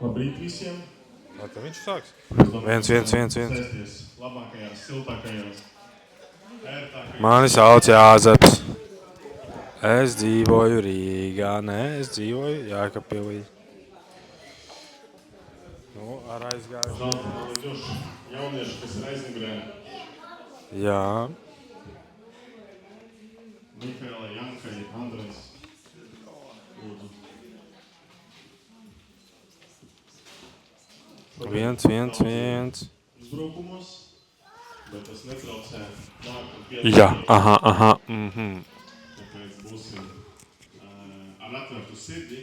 Labrīt visiem. Vai tad viņš sāks? Es domāju, Viens. sēsties labākajās, siltākajās, ērtākajās. Mani sauc Jāzeps. Es dzīvoju Rīgā, es dzīvoju Jēkabpilī. Nu, ar aizgāju. Žāds man līdzoši jaunieši, kas ir aizmugurē. Jā. Mihēla, Jankai, Andrejs. Lūdzu. Viens. Uzbrukumos, bet tas netraucē nākt un Jā, aha. Tāpēc būsim ar atvērtu sirdi,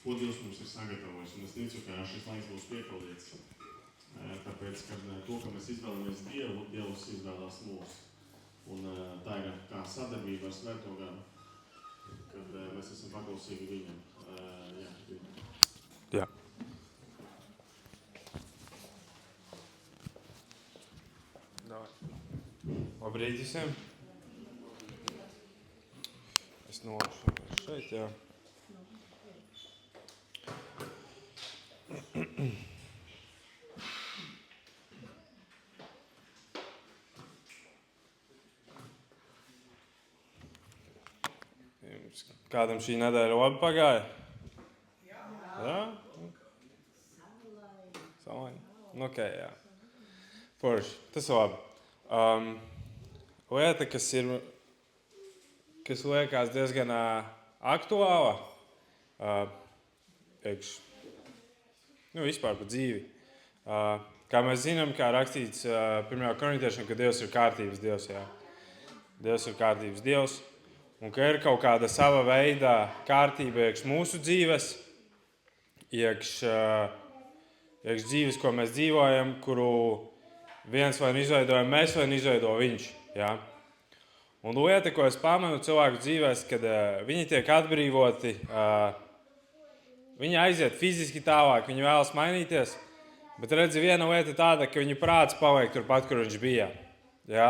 ko Dievs mums ir sagatavojis. Un es ticu, ka šis laiks būs piepildīts. Tāpēc, ka to, ka mēs izvēlamies Dievu, Dievs izvēlās mūs. Un tā ir kā sadarbība ar Svēto garu, kad mēs esam paklausīgi viņam. Jā. Labrīt visiem. Es nolašu šeit, jā. Kādam šī nedēļa labi pagāja? Jā? Saulaini? Ok, jā. Forši, tas labi. Lieta, kas liekas diezgan aktuāla, vispār par dzīvi. Kā mēs zinām, kā rakstīts 1. korintiešiem, ka Dievs ir kārtības Dievs, jā. Dievs ir kārtības Dievs, un ka ir kaut kāda sava veida kārtība iekš mūsu dzīves, iekš dzīves, ko mēs dzīvojam, kuru viens vai nu izveidojam mēs, vai nu izveido viņš. Ja? Un lieta, ko es pamanu cilvēku dzīvēs, kad viņi tiek atbrīvoti, viņi aiziet fiziski tālāk, viņi vēlas mainīties, bet redzi, viena lieta tāda, ka viņu prāts paliek turpat, kur viņš bija. Ja?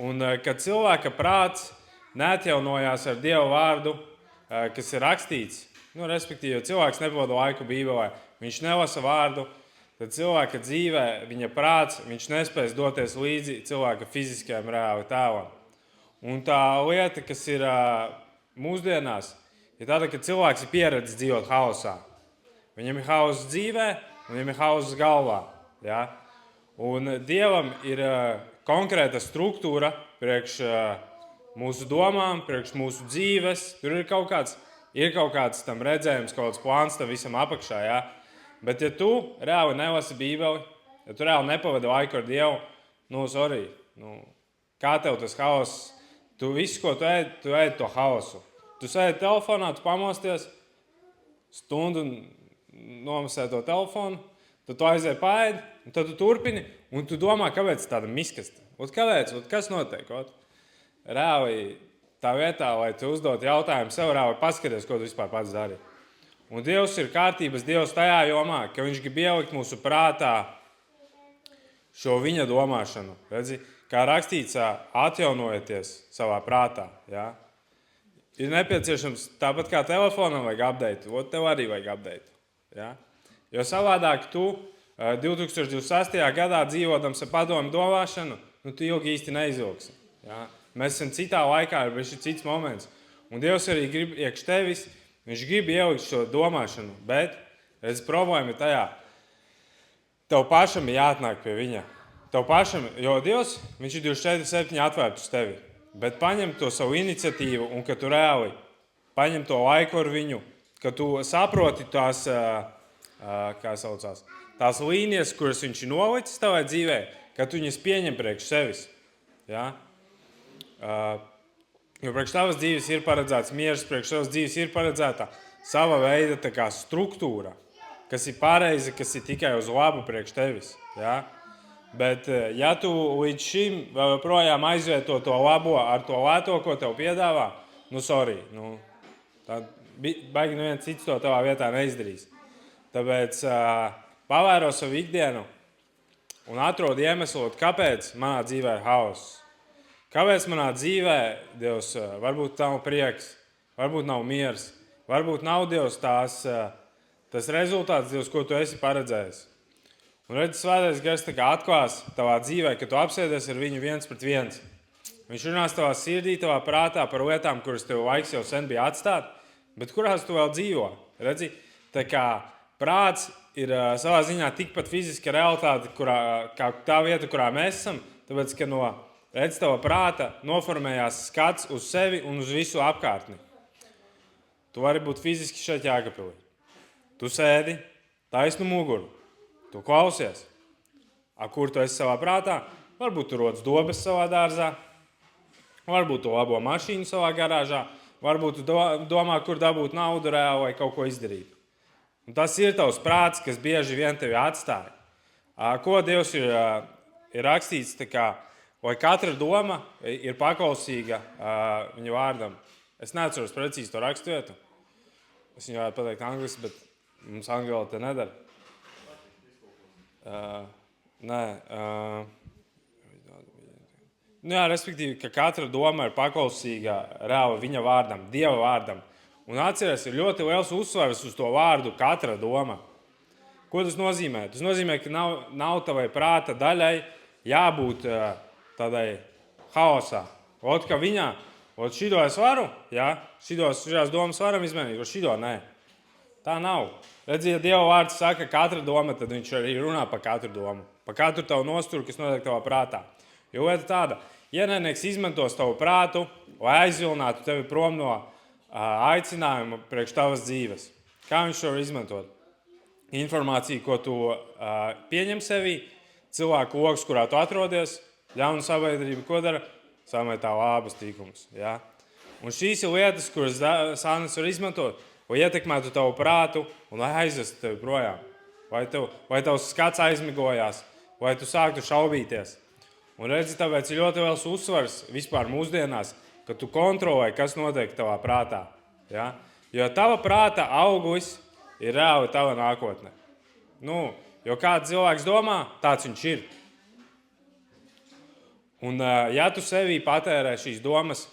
Un kad cilvēka prāts neatjaunojās ar Dievu vārdu, kas ir rakstīts, respektīvi, cilvēks nepavada laiku Bībelē, viņš nelasa vārdu, tad cilvēka dzīvē, viņa prāts, viņš nespēs doties līdzi cilvēka fiziskajam reāli tēlam. Un tā lieta, kas ir mūsdienās, ir tāda, ka cilvēks ir pieredzis dzīvot haosā. Viņam ir hauss dzīvē, un viņam ir hauss galvā. Ja? Un Dievam ir konkrēta struktūra priekš mūsu domām, priekš mūsu dzīves. Tur ir kaut kāds tam redzējums, kaut kāds plāns tam visam apakšā. Ja? Bet ja tu reāli nelasi Bībeli, ja tu reāli nepavadi laiku ar Dievu, kā tev tas haoss, tu visu, ko tu ēd to haosu. Tu sēdi telefonā, tu pamosties, stundu nomasē to telefonu, tad tu aizēji paēdi, un tad tu turpini, un tu domā, kāpēc tāda miskasta. Kas notiek? Reāli tā vietā, lai tu uzdot jautājumu sev, reāli paskaties, ko tu vispār pats dari. Un Dievs ir kārtības Dievs tajā jomā, ka viņš grib ielikt mūsu prātā šo viņa domāšanu. Redzi, kā rakstīts, atjaunojieties savā prātā. Ja? Ir nepieciešams, tāpat kā telefonam vajag update, tev arī vajag update. Ja? Jo savādāk tu 2026. gadā dzīvodams ar padomu domāšanu, tu ilgi īsti neizvilksi. Ja? Mēs esam citā laikā, ir šis cits moments. Un Dievs arī grib iekš tevis, viņš grib ielikt šo domāšanu, bet problēma ir tajā. Tev pašam ir jāatnāk pie viņa. Tev pašam, jo Dievs, viņš ir 24/7 atvērts uz tevi. Bet paņem to savu iniciatīvu un ka tu reāli paņem to laiku ar viņu, ka tu saproti tās, tās līnijas, kuras viņš ir nolicis tavai dzīvē, ka tu viņas pieņem priekš sevis. Ja? Jo priekš tavas dzīves ir paredzēts miers, priekš tavas dzīves ir paredzēta sava veida tā kā struktūra, kas ir pareiza, kas ir tikai uz labu priekš tevis. Ja? Bet ja tu līdz šim vēl joprojām aizvieto to labo ar to lēto, ko tev piedāvā, tad baigi neviens cits to tavā vietā neizdarīs. Tāpēc pavēro savu ikdienu un atrod iemeslu, kāpēc manā dzīvē ir haoss. Kāpēc manā dzīvē, Dievs, varbūt nav prieks, varbūt nav miers, varbūt nav Dievs tas rezultāts, Dievs, ko tu esi paredzējis. Un redz, svētais gars tā kā atklās tavā dzīvē, ka tu apsēdies ar viņu 1-1. Viņš runās tavā sirdī, tavā prātā par lietām, kuras tev laiks jau sen bija atstāt, bet kurās tu vēl dzīvo. Redzi, tā kā prāts ir savā ziņā tikpat fiziska realitāte, kā tā vieta, kurā mēs esam, tāpēc, ka no tava prāta noformējās skats uz sevi un uz visu apkārtni. Tu vari būt fiziski šeit Jēkabpilī. Tu sēdi taisnu muguru. Tu klausies, kur tu esi savā prātā, varbūt tu rodas dobes savā dārzā, varbūt tu labo mašīnu savā garāžā, varbūt tu domā, kur dabūt naudu reāli vai kaut ko izdarīt. Un tas ir tavs prāts, kas bieži vien tevi atstāja. Ko Dievs ir rakstīts, vai katra doma ir paklausīga viņa vārdam. Es neatceros precīzi to raksturvietu. Es viņu varētu pateikt angliski, bet mums angļu valoda te nedara. Respektīvi, ka katra doma ir paklausīga reāli viņa vārdam, Dieva vārdam. Un atceries, ir ļoti liels uzsvars uz to vārdu katra doma. Ko tas nozīmē? Tas nozīmē, ka nav tavai prāta daļai jābūt tādai haosā. Ka viņā, šito es varu, šitās domas varam izmainīt, šito nē. Tā nav. Redzi, ja Dieva vārds saka katra doma, tad viņš arī runā par katru domu. Par katru tavu nosturu, kas notiek tavā prātā. Jo lieta tāda, ienaidnieks izmantos tavu prātu, lai aizvilinātu tevi prom no aicinājuma priekš tavas dzīves. Kā viņš to var izmantot? Informāciju, ko tu pieņem sevī, cilvēku loks, kurā tu atrodies, ļaunu sabiedrību, ko dara? Sametā lābas tīkumus. Ja? Un šīs ir lietas, kuras sānis var izmantot, lai ietekmētu tavu prātu un lai aizvestu tevi projām. Vai tavs skats aizmigojās, vai tu sāktu šaubīties. Un redzi, tāpēc ir ļoti liels uzsvars vispār mūsdienās, ka tu kontrolē, kas notiek tavā prātā. Ja? Jo tava prāta auglis ir reāli tava nākotne. Jo kāds cilvēks domā, tāds viņš ir. Un ja tu sevī patērē šīs domas,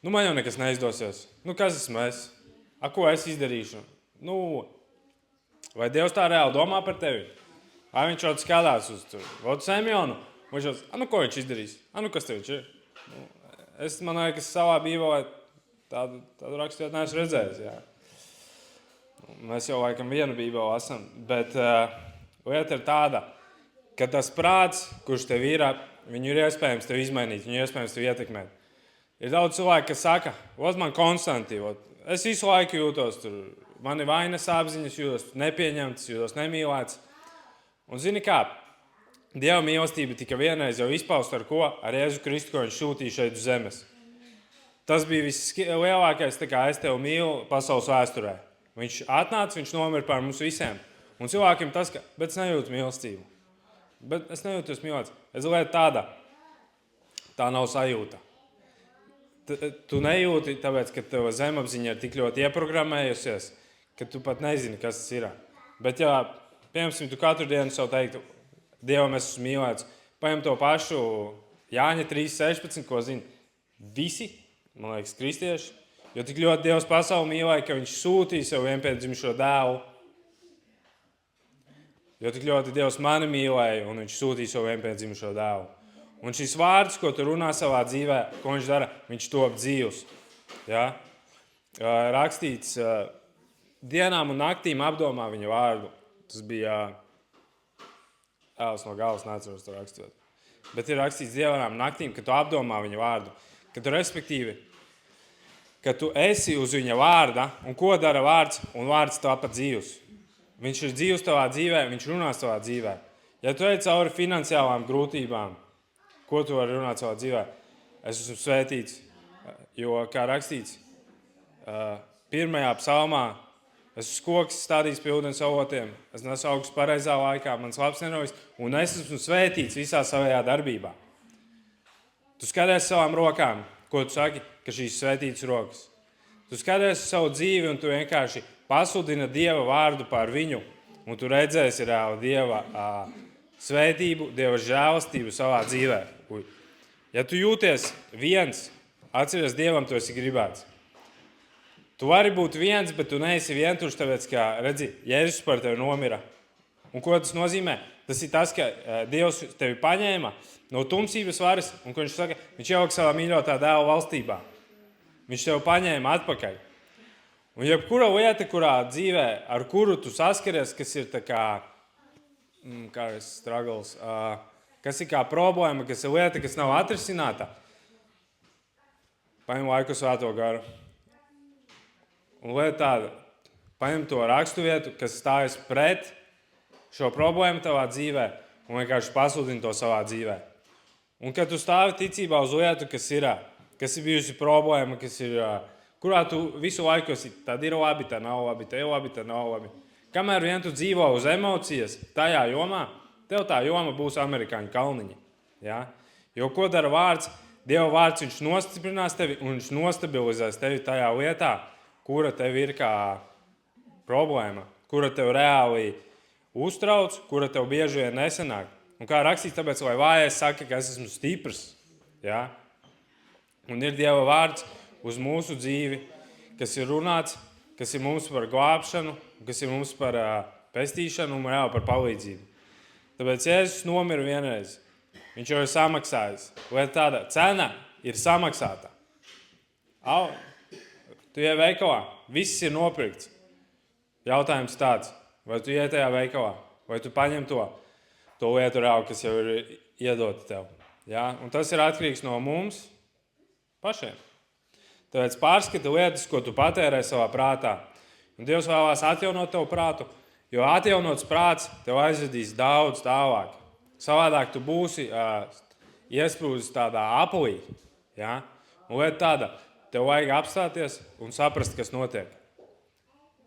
man jau nekas neizdosies. Kas esmu es? Ko es izdarīšu? Vai Dievs tā reāli domā par tevi? Vai viņš jau skatās uz Semjonu? Viņš jau, ko viņš izdarīs? Kas tev viņš ir? Man liekas, savā bībelē tādu rakstīt neesmu redzējis. Jā. Mēs jau laikam vienu bībeli esam. Bet lieta ir tāda, ka tas prāts, kurš tev ir, viņu ir iespējams tev izmainīt, viņu ir iespējams tev ietekmēt. Ir daudz cilvēku, kas saka, man konstanti, es visu laiku jūtos tur, man ir vainas apziņas, jūtos nepieņemts, jūtos nemīlēts. Un zini kā, Dieva mīlestība tika vienreiz jau izpausta ar ko? Ar Jēzu Kristu, ko viņš sūtīja šeit uz zemes. Tas bija vislielākais, es tevi mīlu pasaules vēsturē. Viņš atnāca, viņš nomira par mums visiem. Un cilvēkiem tas, ka, bet es nejūtu mīlestību. Bet es nejūtos mīlēts. Es lieta tāda, tā nav sajūta. Tu nejūti, tāpēc, ka tava zemapziņa ir tik ļoti ieprogrammējusies, ka tu pat nezini, kas tas ir. Bet ja, piemēram, tu katru dienu sev teiktu, Dievam es esmu mīlēts, paņem to pašu Jāņa 3.16, ko zina visi, man liekas, kristieši, jo tik ļoti Dievs pasauli mīlēja, ka viņš sūtīja sev vienpiedzimušo dēlu. Jo tik ļoti Dievs mani mīlēja, un viņš sūtīja sev vienpiedzimušo dēlu. Un šis vārds, ko tu runā savā dzīvē, ko viņš dara, viņš top dzīvs. Ja? Rakstīts, dienām un naktīm apdomā viņa vārdu. Tas bija, no galas neatceros to rakstot. Bet ir rakstīts dienām naktīm, ka tu apdomā viņa vārdu. Ka tu respektīvi, ka tu esi uz viņa vārda, un ko dara vārds, un vārds tāpat dzīvs. Viņš ir dzīvs tavā dzīvē, viņš runās tavā dzīvē. Ja tu ej cauri finansiālām grūtībām, ko tu vari runāt savā dzīvē? Es esmu svētīts, jo, kā rakstīts, 1. psalmā, es esmu koks stādījis pie ūdens avotiem, es nesu augsts pareizā laikā, mans labs nenovis, un es esmu svētīts visā savajā darbībā. Tu skaties savām rokām, ko tu saki, ka šīs svētītas rokas. Tu skaties savu dzīvi, un tu vienkārši pasludini Dieva vārdu pār viņu, un tu redzēsi reāli Dieva svētību, Dieva žēlastību savā dzīvē. Ja tu jūties viens, atceries Dievam, tu esi gribēts. Tu vari būt viens, bet tu neesi vientuļš, tāpēc, ka, redzi, Jēzus par tevi nomira. Un ko tas nozīmē? Tas ir tas, ka Dievs tevi paņēma no tumsības varas, un viņš saka, viņš ielika savā mīļotā dēla valstībā. Viņš tevi paņēma atpakaļ. Un jebkura lieta, kurā dzīvē, ar kuru tu saskaries, kas ir tā kā struggles, kas ir kā problēma, kas ir lieta, kas nav atrisināta, paņem laiku svēto garu. Un lieta tāda, paņem to raksturvietu, kas stājas pret šo problēmu tavā dzīvē un vienkārši pasludini to savā dzīvē. Un kad tu stāvi ticībā uz lietu, kas ir bijusi problēma, kurā tu visu laiku esi, tad ir labi, tā nav labi, tā ir labi, tā nav labi. Kamēr vien tu dzīvo uz emocijas tajā jomā, tev tā joma būs amerikāņu kalniņi. Ja? Jo ko dara vārds? Dieva vārds, viņš nostiprinās tevi un viņš nostabilizēs tevi tajā lietā, kura tev ir kā problēma, kura tev reāli uztrauc, kura tev bieži vien nesanāk. Un kā rakstīts, tāpēc, lai vājais saka, ka es esmu stiprs. Ja? Un ir Dieva vārds uz mūsu dzīvi, kas ir runāts, kas ir mums par glābšanu, kas ir mums par pestīšanu un reāli par palīdzību. Tāpēc Jēzus nomira vienreiz. Viņš jau ir samaksājis. Lieta tāda, cena ir samaksāta. Tu iej veikalā, viss ir nopirkts. Jautājums tāds, vai tu iej tajā veikalā, vai tu paņem to lietu reāli, kas jau ir iedota tev. Ja? Un tas ir atkarīgs no mums pašiem. Tāpēc pārskati lietas, ko tu patērē savā prātā. Un Dievs vēlās atjaunot tev prātu, jo atjaunots prāts tev aizvedīs daudz tālāk. Savādāk tu būsi iesprūdis tādā aplī. Ja? Un lieta tāda, tev vajag apstāties un saprast, kas notiek.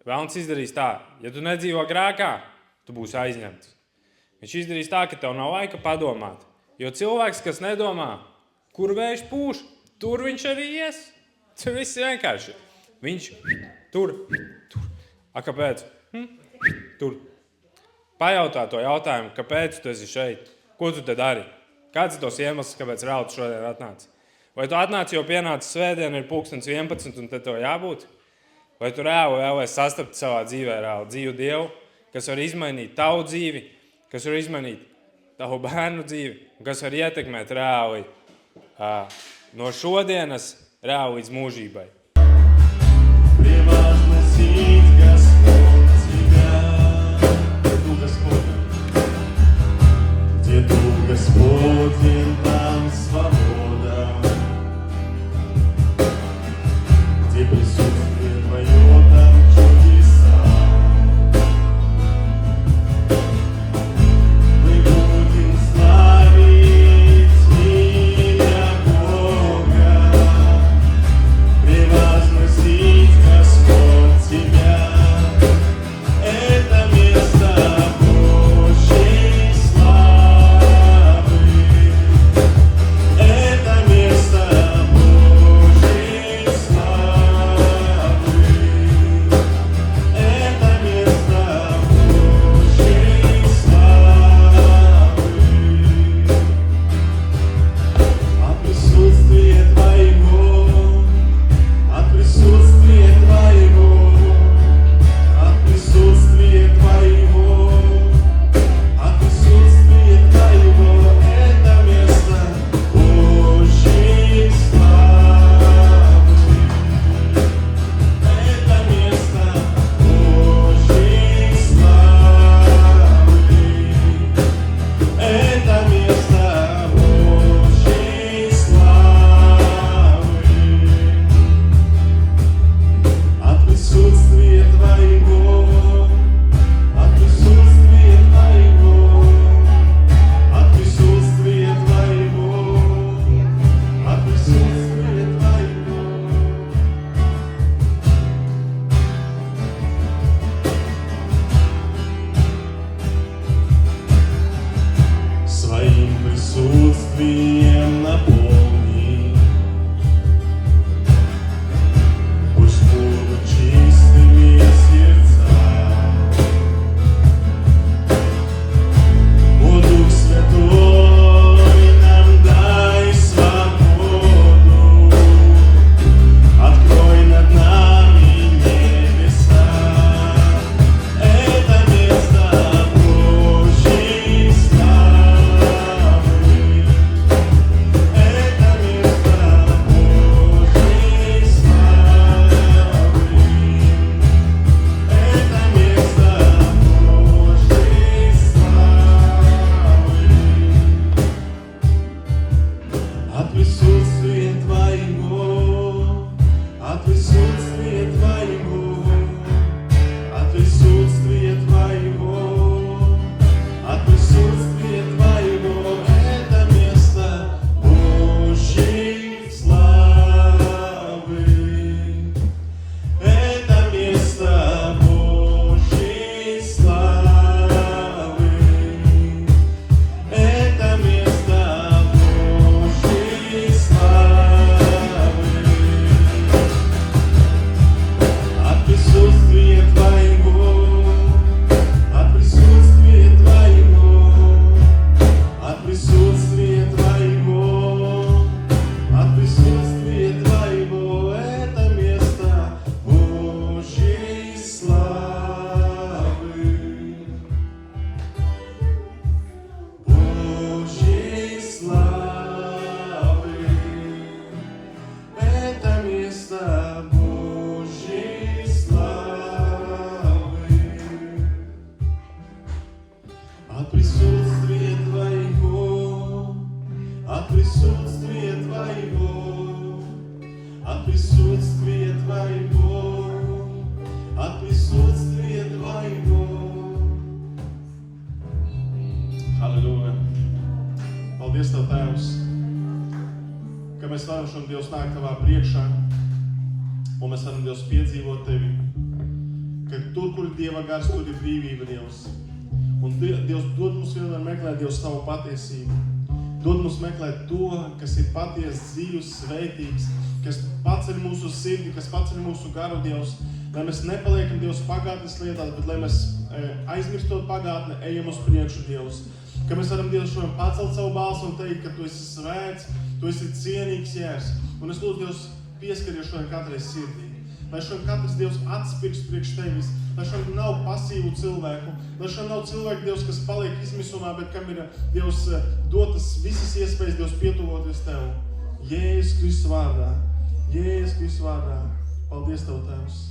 Velns izdarīs tā, ja tu nedzīvo grēkā, tu būsi aizņemts. Viņš izdarīs tā, ka tev nav laika padomāt. Jo cilvēks, kas nedomā, kur vējš pūš, tur viņš arī ies. Tas viss vienkārši. Viņš tur. Kāpēc? Tur. Pajautā to jautājumu, kāpēc tu esi šeit? Ko tu te dari? Kāds ir tos iemesls, kāpēc reāli tu šodien atnāci? Vai tu atnāci, jo pienācis svētdiena, ir 11:00 un te tev jābūt? Vai tu reāli vēlēsi sastapt savā dzīvē reāli dzīvu Dievu, kas var izmainīt tavu dzīvi, kas var izmainīt tavu bērnu dzīvi, un kas var ietekmēt reāli no šodienas reāli līdz mūžībai? Господь, там свобода, где присутствие Твое, там чудеса. Мы будем славить имя Бога, превозносить, Господь, Тебя. Это место Божьей славы. присутствия Твоего, от присутствия Твоего. Halleluja! Paldies Tev, Tēvs, ka mēs varam šodien, Dievs, nākt Tavā priekšā, un mēs varam, Dievs, piedzīvot Tevi, ka tur, kur ir Dieva gars, tur ir brīvība, Dievs. Un Dievs dod mums vienmēr meklēt, Dievs, Tavu patiesību. Dod mums meklēt to, kas ir patiesi, dzīvs, svētīgs, kas paceļ mūsu sirdi, kas paceļ mūsu garu, Dievs. Lai mēs nepaliekam, Dievs, pagātnes lietās, bet lai mēs aizmirstot pagātni, ejam uz priekšu, Dievs. Ka mēs varam, Dievs, šodien pacelt savu balsu un teikt, ka Tu esi svēts, Tu esi cienīgs, Jērs. Un es lūdzu, Dievs, pieskaries šodien katrai sirdī. Lai šodien katrs, Dievs, atspirks priekš Tevis. Lai šodien nav pasīvu cilvēku. Lai šodien nav cilvēku, Dievs, kas paliek izmisumā, bet kam ir, Dievs, dotas visas iespējas, Dievs, pietuvoties Tev. Jēzus Kristus vārdā. Jēzus Kristus vārdā. Paldies Tev, Tēvs.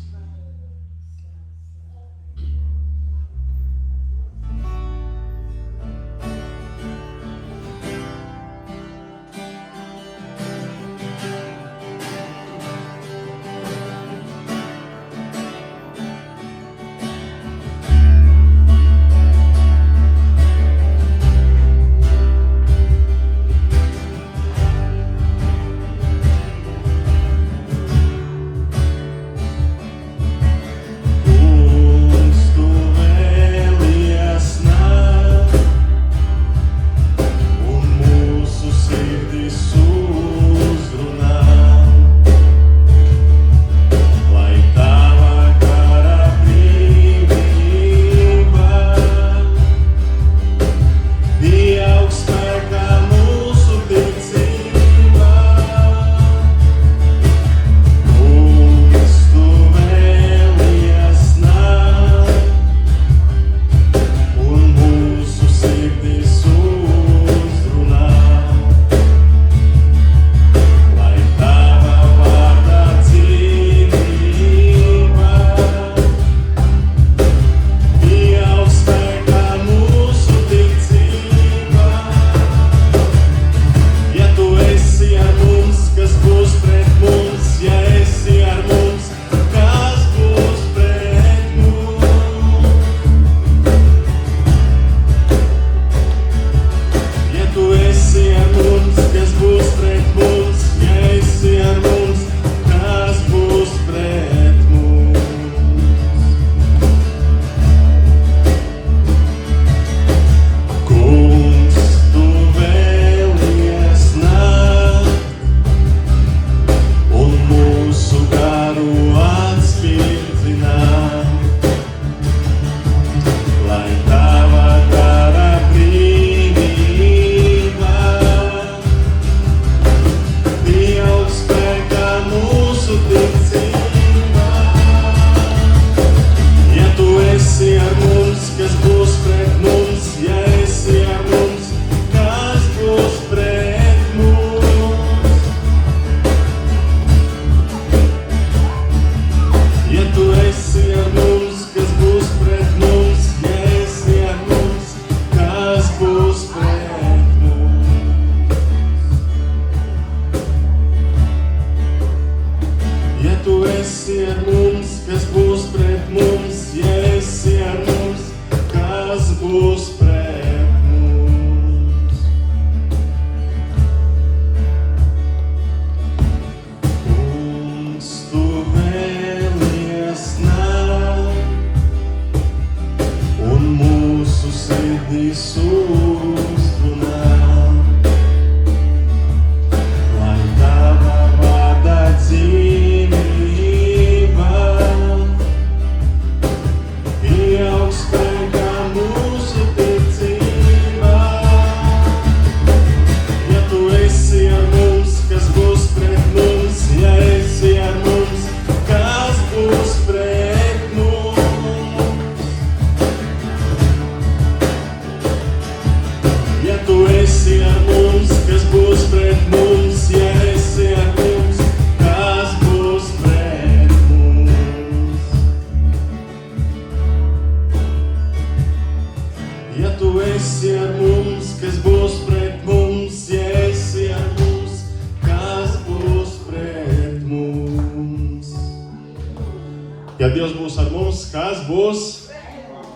Ja Dievs būs ar mums, kas būs?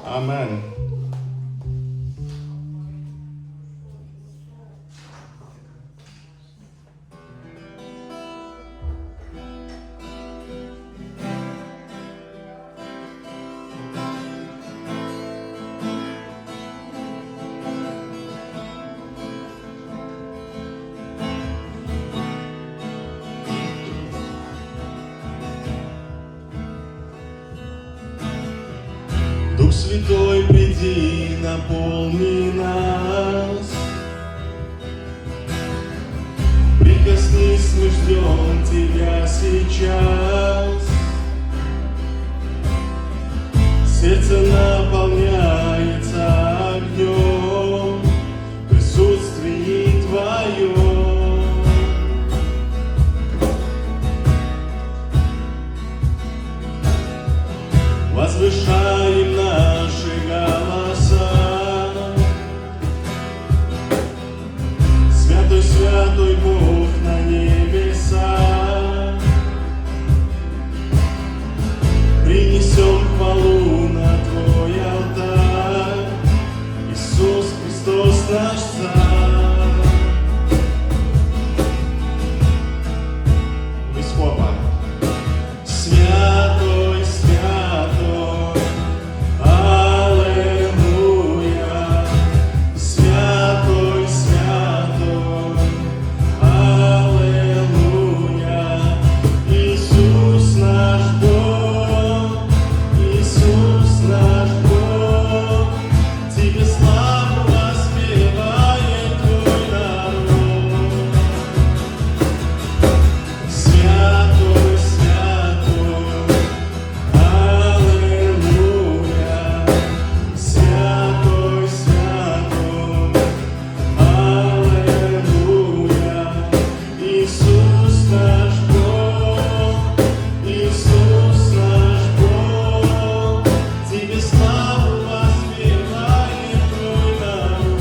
Amen. Дух Святой, приди, наполни нас. Прикоснись, мы ждем Тебя сейчас. Сердце наполняется огнем в присутствии Твоем. Возвышаем наши голоса. Святой, святой Бог на небесах. Принесем хвалу на Твой алтарь. Иисус Христос наш Царь. Господа. Святой, святой, аллилуйя. Святой, святой, аллилуйя. Иисус наш Бог, Иисус наш Бог. Тебе славу воспевает Твой народ. Святой, святой, аллилуйя. Святой, святой, аллилуйя. Иисус наш Бог, Иисус наш Бог. Тебе славу воспевает Твой народ.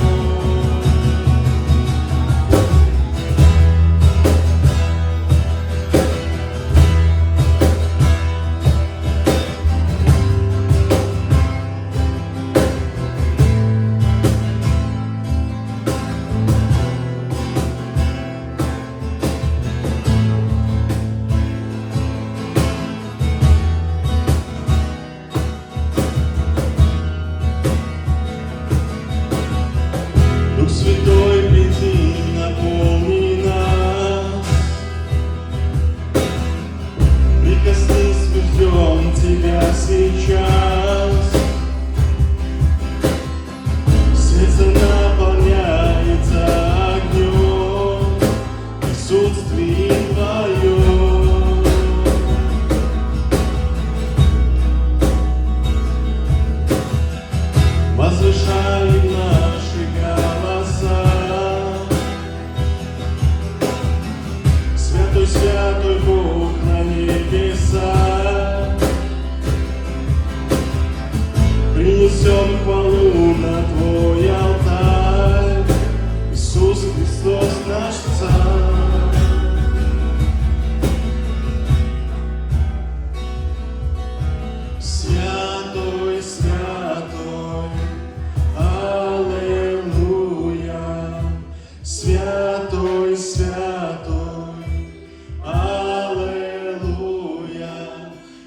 Дух Святой, приди, наполни нас. Прикоснись, мы ждем Тебя сейчас. Сердце наполняется огнем в присутствии Твоем. Возвышаем наши голоса. Святой, святой Бог на небесах. Принесем хвалу на Твой алтарь. Иисус Христос наш Царь. Святой, святой, аллилуйя. Святой, святой, аллилуйя.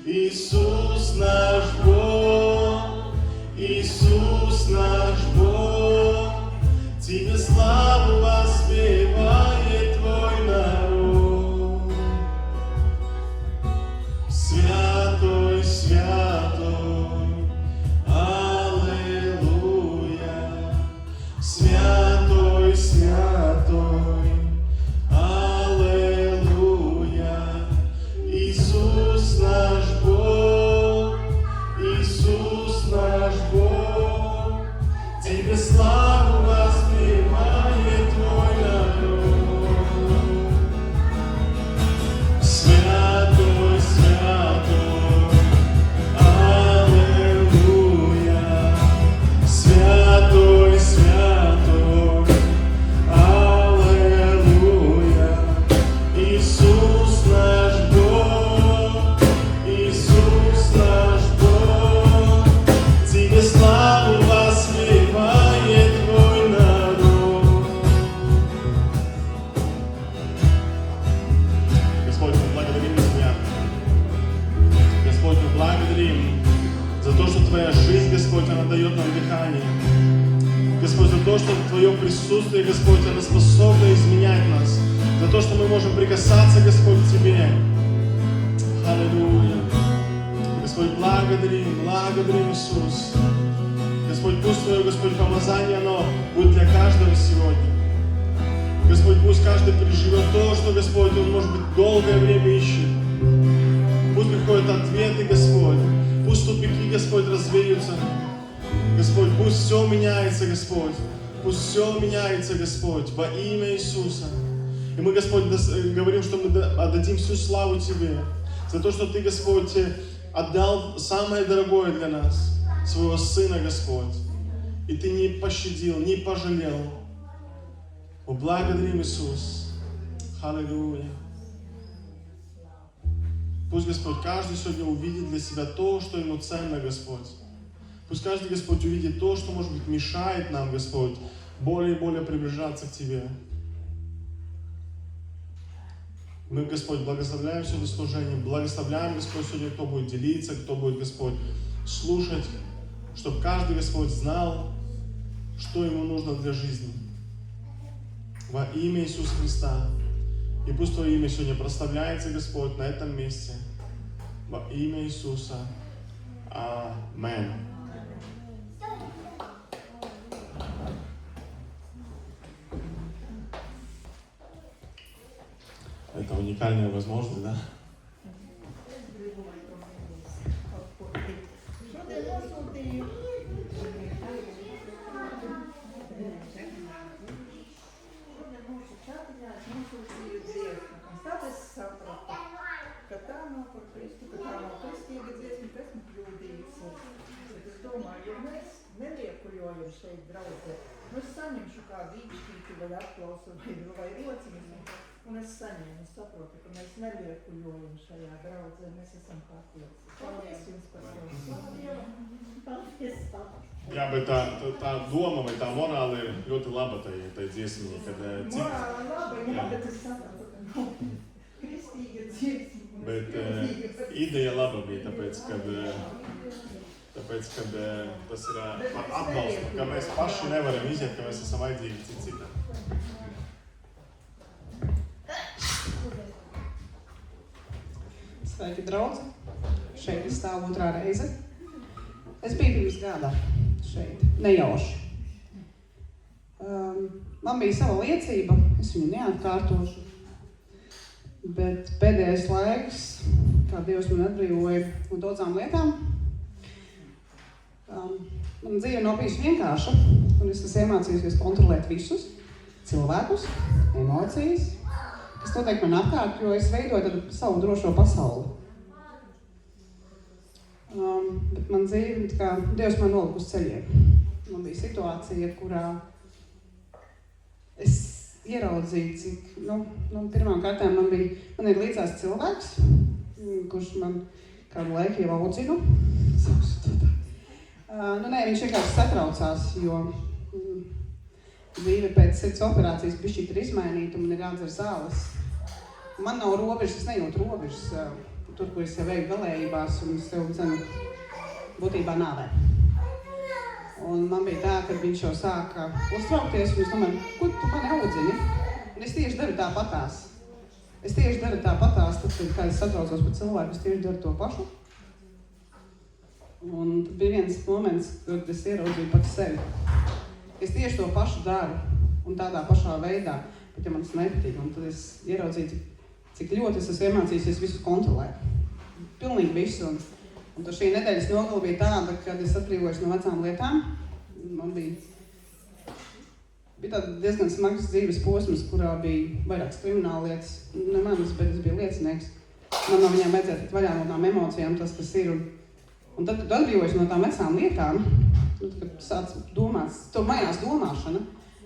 Иисус наш Бог, Иисус то, что Твое присутствие, Господь, оно способно изменять нас. За то, что мы можем прикасаться, Господь, к Тебе. Аллилуйя. Господь, благодарим, Иисус. Господь, пусть Твое, Господь, помазание, оно будет для каждого сегодня. Господь, пусть каждый переживет то, что, Господь, он, может быть, долгое время ищет. Пусть приходят ответы, Господь. Пусть тупики, Господь, развеются. Господь, пусть все меняется, Господь. Пусть все меняется, Господь, во имя Иисуса. И мы, Господь, говорим, что мы отдадим всю славу Тебе. За то, что Ты, Господь, отдал самое дорогое для нас, своего Сына, Господь. И Ты не пощадил, не пожалел. Мы благодарим, Иисус. Аллилуйя. Пусть, Господь, каждый сегодня увидит для себя то, что ему ценно, Господь. Пусть каждый, Господь, увидит то, что, может быть, мешает нам, Господь, более и более приближаться к Тебе. Мы, Господь, благословляем сегодня служение, благословляем, Господь, сегодня, кто будет делиться, кто будет, Господь, слушать, чтобы каждый, Господь, знал, что ему нужно для жизни. Во имя Иисуса Христа. И пусть Твое имя сегодня прославляется, Господь, на этом месте. Во имя Иисуса. Амен. Это уникальная возможность, да? Šeit draudzē. Es saņemšu kādu īkšķīti vai atklausu vai rociņus, un es saņēmu, saprotu, ka mēs neliekuļojam šajā draudzē, mēs esam paklausi. Paldies jums par savu. Paldies. Jā, bet tā doma vai tā morāla ir ļoti laba tai dziesmiņai, kad morāla laba, jā, bet es saprotu, ka nav kristīga dziesma. Bet ideja laba bija, tāpēc, kad tas ir par atbalstu, ka mēs paši nevaram iziet, ka mēs esam vajadzīgi citam. Sveiki, draudzi! Šeit es stāvu otrā reize. Es biju pirms gada šeit, nejauši. Man bija sava liecība, es viņu neatkārtošu, bet pēdējais laiks, kā Dievs man atbrīvoja no daudzām lietām, man dzīve nav bijusi vienkārša, un es esmu iemācījusies kontrolēt visus cilvēkus, emocijas, kas notiek man apkārt, jo es veidoju tādu savu drošo pasauli. Bet man dzīve, kā Dievs man nolika uz ceļiem. Man bija situācija, kurā es ieraudzīju, cik, pirmām kārtām man ir līdzās cilvēks, kurš man kādu laiku jau audzinu. Viņš vienkārši satraucās, jo dzīve pēc sirds operācijas bišķīt ir izmainīta un man ir jādzer zāles. Man nav robežas, es nejūtu robežas tur, kur es jau eju galējībās un es tev dzenu būtībā nāvē. Un man bija tā, kad viņš jau sāka uztraukties un es domāju, ko tu mani audzini? Un es tieši daru tāpatās. Tad, kad es satraucos par cilvēku, es tieši daru to pašu. Un tad bija viens moments, kad es ieraudzīju pats sevi. Es tieši to pašu daru un tādā pašā veidā, bet ja man tas nepatīk. Un tad es ieraudzīju, cik ļoti es esmu iemācījusies visus kontrolēt. Pilnīgi visu. Un tad šī nedēļas nogala bija tāda, kad es atbrīvojos no vecām lietām. Man bija tāda diezgan smags dzīves posms, kurā bija vairākas krimināla lietas. Ne manas, bet es biju liecinieks. Man no viņām vajadzētu tikt vaļā no tām emocijām, tas, kas ir. Un tad, kad atbrīvojas no tām vecām lietām, kad sāc domāt, to mainās domāšana,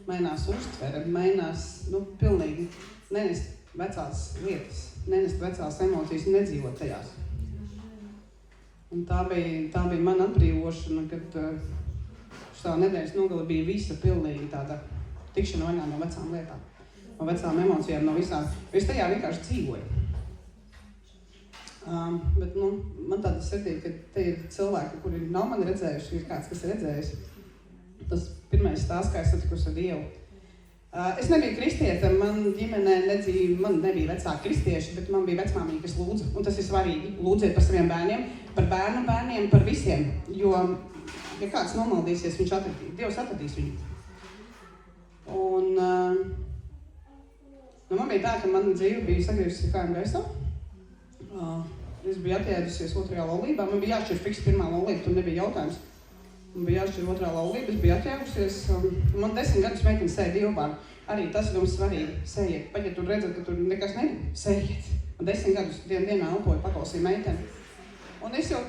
mainās uztvere, mainās, pilnīgi nenest vecās lietas, nenest vecās emocijas, nedzīvot tajās. Un tā bija mana atbrīvošana, kad šā nedēļas nogala bija visa pilnīgi tāda tikšana vaļā no vecām lietām, no vecām emocijām, no visām, jo es tajā vienkārši dzīvoju. Bet man tāda sirdī, ka te ir cilvēki, kuri nav mani redzējuši, ir kāds, kas ir redzējis. Tas pirmais stāsts, kā es satikusi ar Dievu. Es nebiju kristiete, man ģimenē man nebija vecāki kristieši, bet man bija vecmāmiņa, kas lūdza. Un tas ir svarīgi. Lūdziet par saviem bērniem, par bērnu bērniem, par visiem. Jo, ja kāds nomaldīsies, Dievs atradīs viņu. Un man bija tā, ka mana dzīve bija sagriezusies kājām gaisā. Es biju atjēdusies 2. laulībā. Man bija jāšķir fiks 1. laulība, tur nebija jautājums. Man bija jāšķir 2. laulība, es biju atjēgusies. Man 10 gadus meitene sēja dievbārnu. Arī tas ir mums svarīgi. Sējiet. Pat ja tur redzat, ka tur nekas nebija, sējiet. Man 10 gadus dienā elpoju, paklausīju meiteni. Un es jau,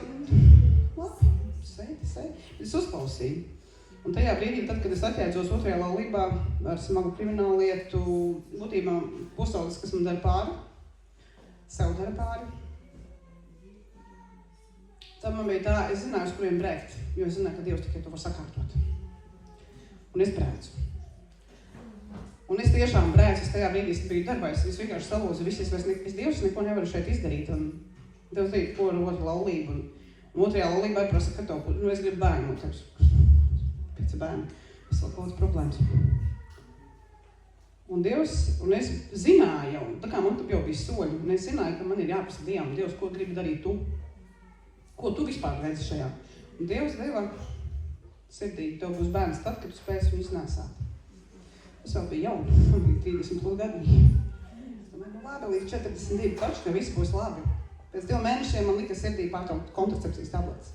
labi, sēju. Es uzklausīju. Un tajā brīdī, tad, kad es atjēdzos 2. laulībā ar smagu kriminālu lietu, būtībā pusaudzes, kas man dara pāri, sev dara pāri. Tad man bija tā, es zināju, uz kuriem brēkt, jo es zināju, ka Dievs tikai to var sakārtot. Un es brēcu. Un es tiešām brēcu, es tajā brīdī biju darbā, es vienkārši salūzu, Dievs neko nevaru šeit izdarīt. Un Dievs teica, ko ar 2. laulību. Un 2. laulībā prasa, ka tev, es gribu bērnu. Pēc bērnu. Es vēl kaut kāds problēmas. Un es zināju jau, tā kā man jau bija soļi, un es zināju, ka man ir jāprasa Dievam, Dievs, ko gribi darīt tu? Ko tu vispār redzi šajā? Un Dievs deva sirdī, tev būs bērns tad, kad tu spēsi viņu iznēsāt. Es vēl biju jauna, man bija 30 plus gadi. Es domāju, labi, līdz 42 taču, ka viss būs labi. Pēc 2 mēnešiem man lika sirdī pārtraukt kontracepcijas tabletes.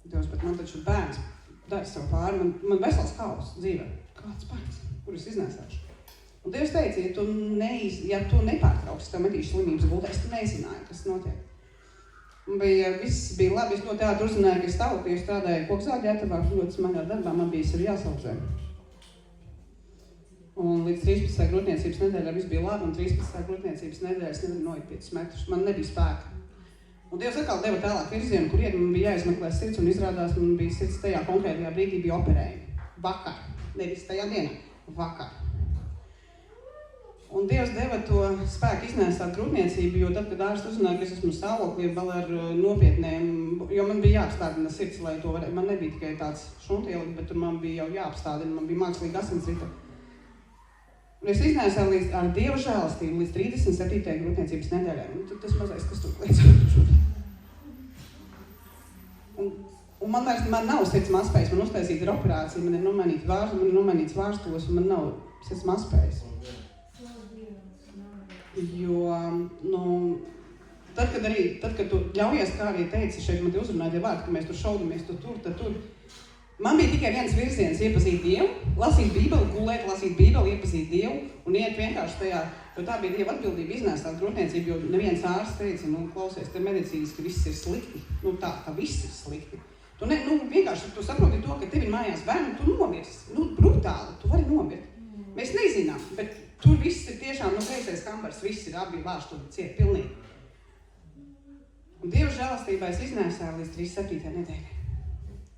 Dievs, bet man taču bērns dara sev pāri, man vesels kaus dzīvē. Kāds bērns, kur es iznēsāšu? Un Dievs teica, ja tu nepārtrauksi, tev metīšu slimības gultēs, tu nezināji, kas notiek. Viss bija labi, es ļoti ātri uzzināju, ka es Stāvoklī strādāju kokzāģētavā, ļoti smagā darbā, man bija sevi jāsaudzē. Un līdz 13. grūtniecības nedēļā viss bija labi, un 13. grūtniecības nedēļā es nevaru noiet 5 metrus, man nebija spēka. Un Dievs atkal deva tālāk virzienu, kur man bija jāizmeklē sirds, un izrādās, man bija sirds tajā konkrētajā brīdī bija operējumi. Vakar, nevis tajā dienā, vakar. Un Dievs deva to spēku iznēsāt grūtniecību, jo tad, kad ārsts uzzināja, ka es esmu Stāvoklī vēl ar nopietniem, jo man bija jāapstādina sirds, lai to varētu, man nebija tikai tāds šuntielika, bet man bija jau jāapstādina, man bija mākslīga asinsrita. Un es iznēsāju ar Dieva žēlastību līdz 37. grūtniecības nedēļai. Un tas mazais, kas tur kliedz. Un man nav sirds mazspējas, man uztaisīta ir operācija, man ir nomainīts vārds, man ir nomainīts vārstos, un man nav sirds mazspējas. Jo, tad, kad tu ļaujies, kā arī teici, šeit man te uzrunāja tie vārdi, ka mēs tur šaudamies, tur. Man bija tikai viens virziens iepazīt Dievu, lasīt Bībeli, gulēt, lasīt Bībeli, iepazīt Dievu un iet vienkārši tajā, jo tā bija Dieva atbildība iznēsāt grūtniecību, jo neviens ārsts teica, klausies, te medicīniski viss ir slikti, tā viss ir slikti. Tu vienkārši tu saproti to, ka tev ir mājās bērni, tu nomirsi, brutāli, tu vari nomirt. Mēs nezinām, bet tur viss ir tiešām, kreisais kambars, viss ir abi vārsti ciet pilnīgi. Un Dieva žēlastībā es iznēsāju līdz 37. nedēļai.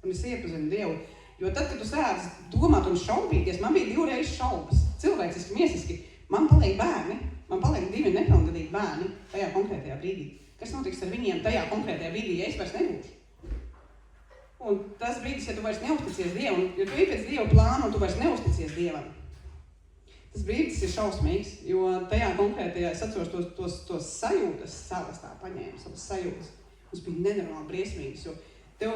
Un es iepazinu Dievu, jo tad, kad tu sēdzi domāt un šaubīties, man bija 2 reizes šaubas, cilvēciski, miesiski, man paliek bērni, man paliek 2 nepilngadīgi bērni tajā konkrētajā brīdī. Kas notiks ar viņiem tajā konkrētajā brīdī, ja es vairs nebūšu? Un tas brīdis, ja tu vairs neusticies Dievam, jo tu ir pēc Dieva plāna un tu vairs neusticies Dievam. Tas brīdis ir šausmīgs, jo tajā konkrētajā es atceros tos sajūtas savas tā paņēmu, savas sajūtas. Tas bija nenormāli briesmīgs, jo tu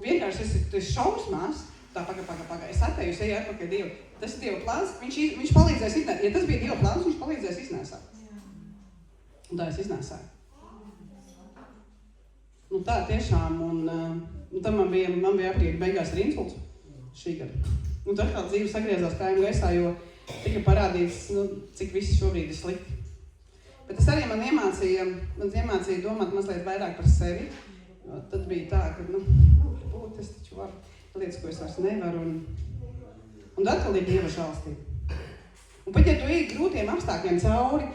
vienkārši esi šausmās, tā paga, es atēju, es eju atpakaļ Dievu. Tas ir Dieva plāns, viņš palīdzēs iznēsāt. Ja tas bija Dieva plāns, viņš palīdzēs iznēsāt. Un tā es iznēsāju. Tā tiešām, un tad man bija aprīļa beigās arī insults šī gada. Un tad kā dzīve sagriezās kājām gaisā, jo tika parādīts, cik viss šobrīd ir slikti. Bet tas arī man iemācīja domāt mazliet vairāk par sevi. Tad bija tā, ka, būt, es taču varu lietas, ko es vairs nevaru, un atkal ir Dieva žēlastība. Un pat ja tu ej grūtiem apstākļiem cauri,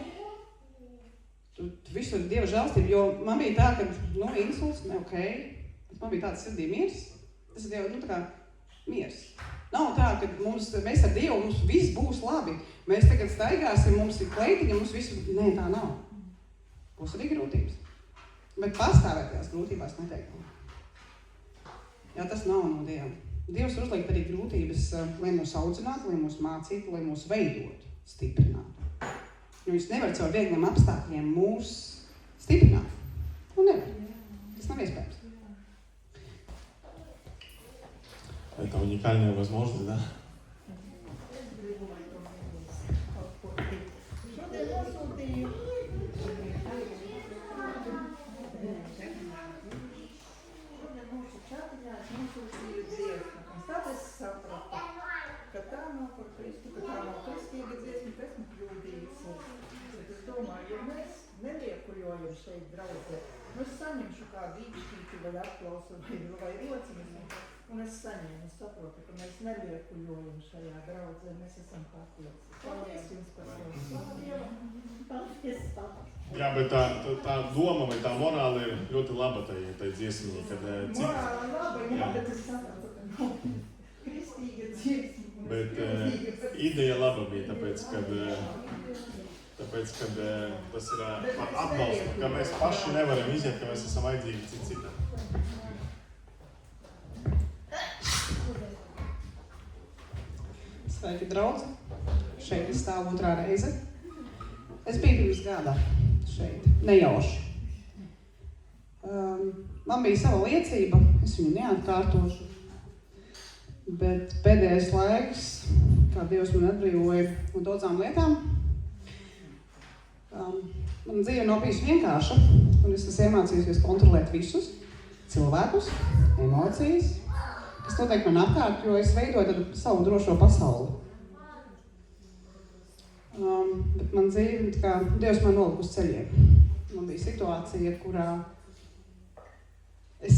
tu visur ir Dieva žēlastība, jo man bija tā, ka, insults, bet man bija tāds sirdī miers. Tas ir Dieva, tā kā miers. Nav tā, ka mēs ar Dievu, mums viss būs labi. Mēs tagad staigāsim, mums ir kleitiņa, mums visu, nē, tā nav. Būs arī grūtības. Bet pastāvētajās grūtībās neteiktu. Jā, tas nav no Dieva. Dievs uzliek arī grūtības, lai mūs audzinātu, lai mūs mācītu, lai mūs veidotu, stiprinātu. Viņš nevar caur viegliem apstākļiem mūs stiprināt. Nevar. Tas nav iespējams. Это уникальная возможность, да? Šodien nosūtīju. Šodien mūsu čatiņās nosūtīju dziesmu. Un tad es sapratu, ka tā nav par Kristu, ka tā nav kristīga dziesma, ka esmu kļūdījusies. Bet es domāju, ja mēs neliekuļojam šeit draudzē, es saņemšu kādu īkšķīti vai atklausu vai rociņu. Un es saņēmu, es saprotu, ka mēs neliekuļojam šajā draudzē, mēs esam patiesi. Paldies jums par savu. Paldies, paldies. Jā, bet tā doma vai tā morāla ir ļoti laba tai dziesmī, kad Morāla laba, jā, bet es saprotu, ka nav kristīga dziesma. Bet ideja laba bija, tāpēc, kad tas ir par atbalstu, ka mēs paši nevaram iziet, ka mēs esam vajadzīgi citam. Sveiki, draudzi! Šeit es stāvu otrā reize. Es biju pirms gada šeit, nejauši. Man bija sava liecība, es viņu neatkārtošu. Bet pēdējais laiks, kā Dievs man atbrīvoja no daudzām lietām, man dzīve nav bijusi vienkārša, un es esmu iemācījusies kontrolēt visus cilvēkus, emocijas, kas notiek man apkārt, jo es veidoju tādu savu drošo pasauli. Bet man dzīve, kā Dievs man nolika uz ceļiem. Man bija situācija, kurā es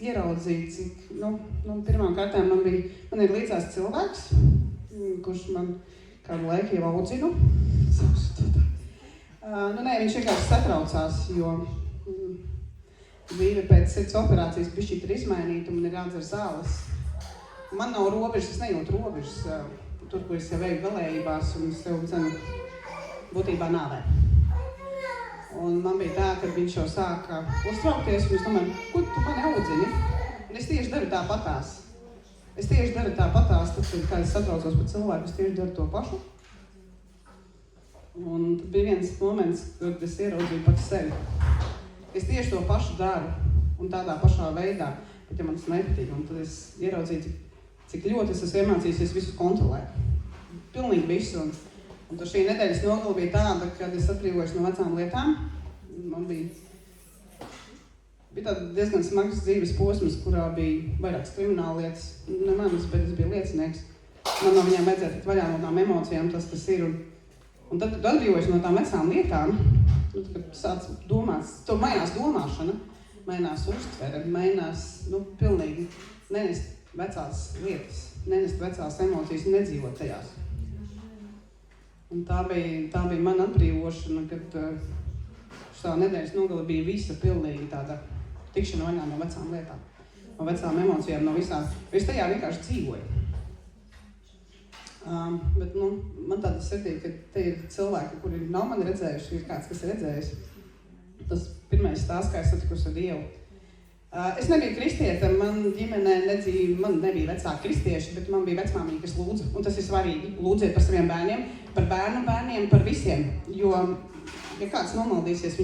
ieraudzīju, cik, pirmām kārtām man ir līdzās cilvēks, kurš man kādu laiku jau audzinu. Viņš vienkārši satraucās, jo dzīve pēc sirds operācijas bišķīt ir izmainīta, man ir jādzer zāles. Man nav robežas, es nejūtu robežas, tur, kur es jau eju galējībās, un es sev dzenu būtībā nāvē. Un man bija tā, ka viņš jau sāka uztraukties, un es domāju, ko tu mani audzini? Un es tieši daru tāpatās. Tad, kad es satraucos par cilvēku, es tieši daru to pašu. Un tad bija viens moments, kad es ieraudzīju pats sevi. Es tieši to pašu daru, un tādā pašā veidā, bet ja man tas nepatīk, un tad es ieraudzīju, cik ļoti es esmu iemācījusies visu kontrolēt. Pilnīgi visu. Un tad šī nedēļas nogala bija tāda, kad es atbrīvojos no vecām lietām. Man bija tāda diezgan smags dzīves posms, kurā bija vairākas krimināla lietas. Ne manas, bet es biju liecinieks. Man no viņām vajadzētu tikt vaļā no tām emocijām, tas, kas ir. Un tad, kad atbrīvojos no tām vecām lietām, kad sāc domāt, to mainās domāšana, mainās uztvere, mainās, pilnīgi nenest vecās lietas, nenest vecās emocijas, nedzīvot tajās. Un tā bija mana atbrīvošana, kad šā nedēļas nogala bija visa pilnīgi tāda tikšana vaļā no vecām lietām, no vecām emocijām, no visām. Es tajā vienkārši dzīvoju. Bet, man tāda sirdī, ka te ir cilvēki, kuri nav mani redzējuši, ir kāds, kas ir redzējis. Tas pirmais stāsts, kā es satikusi ar Dievu. Es nebiju kristiete, man ģimenē man nebija vecāki kristieši, bet man bija vecmāmiņa, kas lūdza. Un tas ir svarīgi, lūdziet par saviem bērniem, par bērnu bērniem, par visiem. Jo, ja kāds nomaldīsies,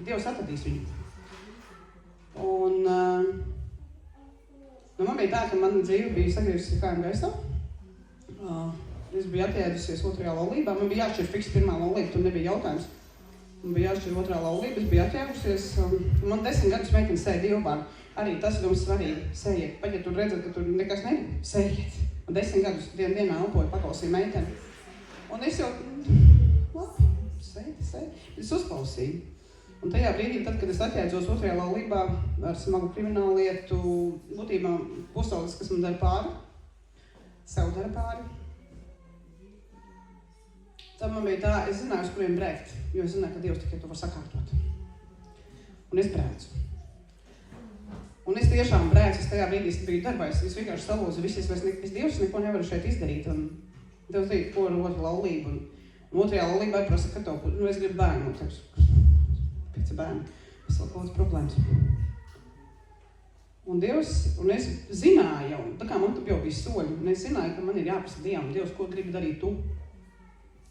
Dievs atradīs viņu. Un man bija tā, ka mana dzīve bija sagriezusies kājām gaisā. Es biju atjēdusies otrajā laulībā, man bija jāšķir fiks pirmā laulība, tur nebija jautājums. Man bija jāšķir otrā laulība, es biju atjēdusies, man 10 gadus meiteni sēja dievbārnu. Arī tas ir mums svarīgi, sējiet. Pat ja tur redzat, ka tur nekas nebija, sējiet. Man 10 gadus dienā elpoju, paklausīju meiteni. Un es jau, sējiet. Es uzklausīju. Un tajā brīdī, tad, kad es atjēdzos otrajā laulībā ar smagu kriminālu lietu, būtībā pusaudzes, kas man dara pāri, sev dara pāri. Tad man bija tā, es zināju, uz kuriem brēkt, jo es zināju, ka Dievs tikai to var sakārtot. Un es brēcu. Un es tiešām brēcu, es tajā brīdī biju darbā, es vienkārši salūzu, Dievs neko nevaru šeit izdarīt. Un Dievs teica, ko ar otru laulību. Un otrajā laulībā ir prasa, ka es gribu bērnu. Pēc bērnu. Es vēl kaut kāds problēmas. Un es zināju jau, tā kā man tur jau bija soļi, un es zināju, ka man ir jāprasa Dievam, Dievs, ko gribi darīt tu?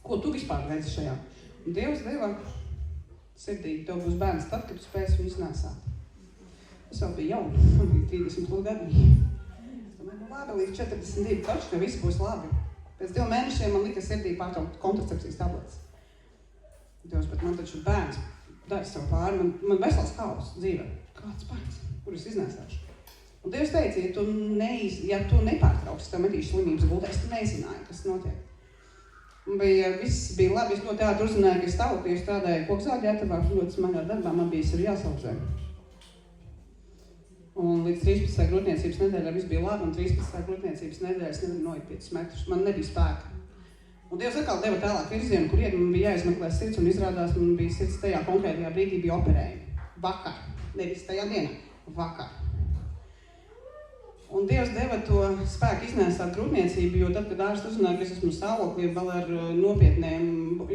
Ko tu vispār redzi šajā? Un Dievs deva sirdī, tev būs bērns tad, kad tu spēsi viņus nesāt. Es vēl biju jauna, man bija 30 plus gadi. Es domāju, labi, līdz 42 taču, ka viss būs labi. Pēc 2 mēnešiem man lika sirdī pārtraukt kontracepcijas tabletes. Dievs, bet man taču bērns dara savu pāri, man vesels kaus dzīvē. Kāds bērns, kur es iznēsāšu? Un Dievs teica, ja tu nepārtrauksi, tev metīšu slimības gultā, es tu nezināju, kas notiek. Un viss bija labi, es no teātra uzzināju, ka es Stāvoklī strādāju kokzāļģētavā, ļoti smagā darbā, man bija sevi jāsaudzē. Un līdz 13. grūtniecības nedēļā viss bija labi, un 13. grūtniecības nedēļā es nevaru noiet 5 metrus, man nebija spēka. Un Dievs atkal deva tālāk virzienu, kur man bija jāizmeklē sirds, un izrādās, man bija sirds tajā konkrētajā brīdī bija operējumi. Vakar, nevis tajā dienā, vakar. Un Dievs deva to spēku iznēsāt grūtniecību, jo tad, kad ārsts uzzināja, ka es esmu Stāvoklī vēl ar nopietniem,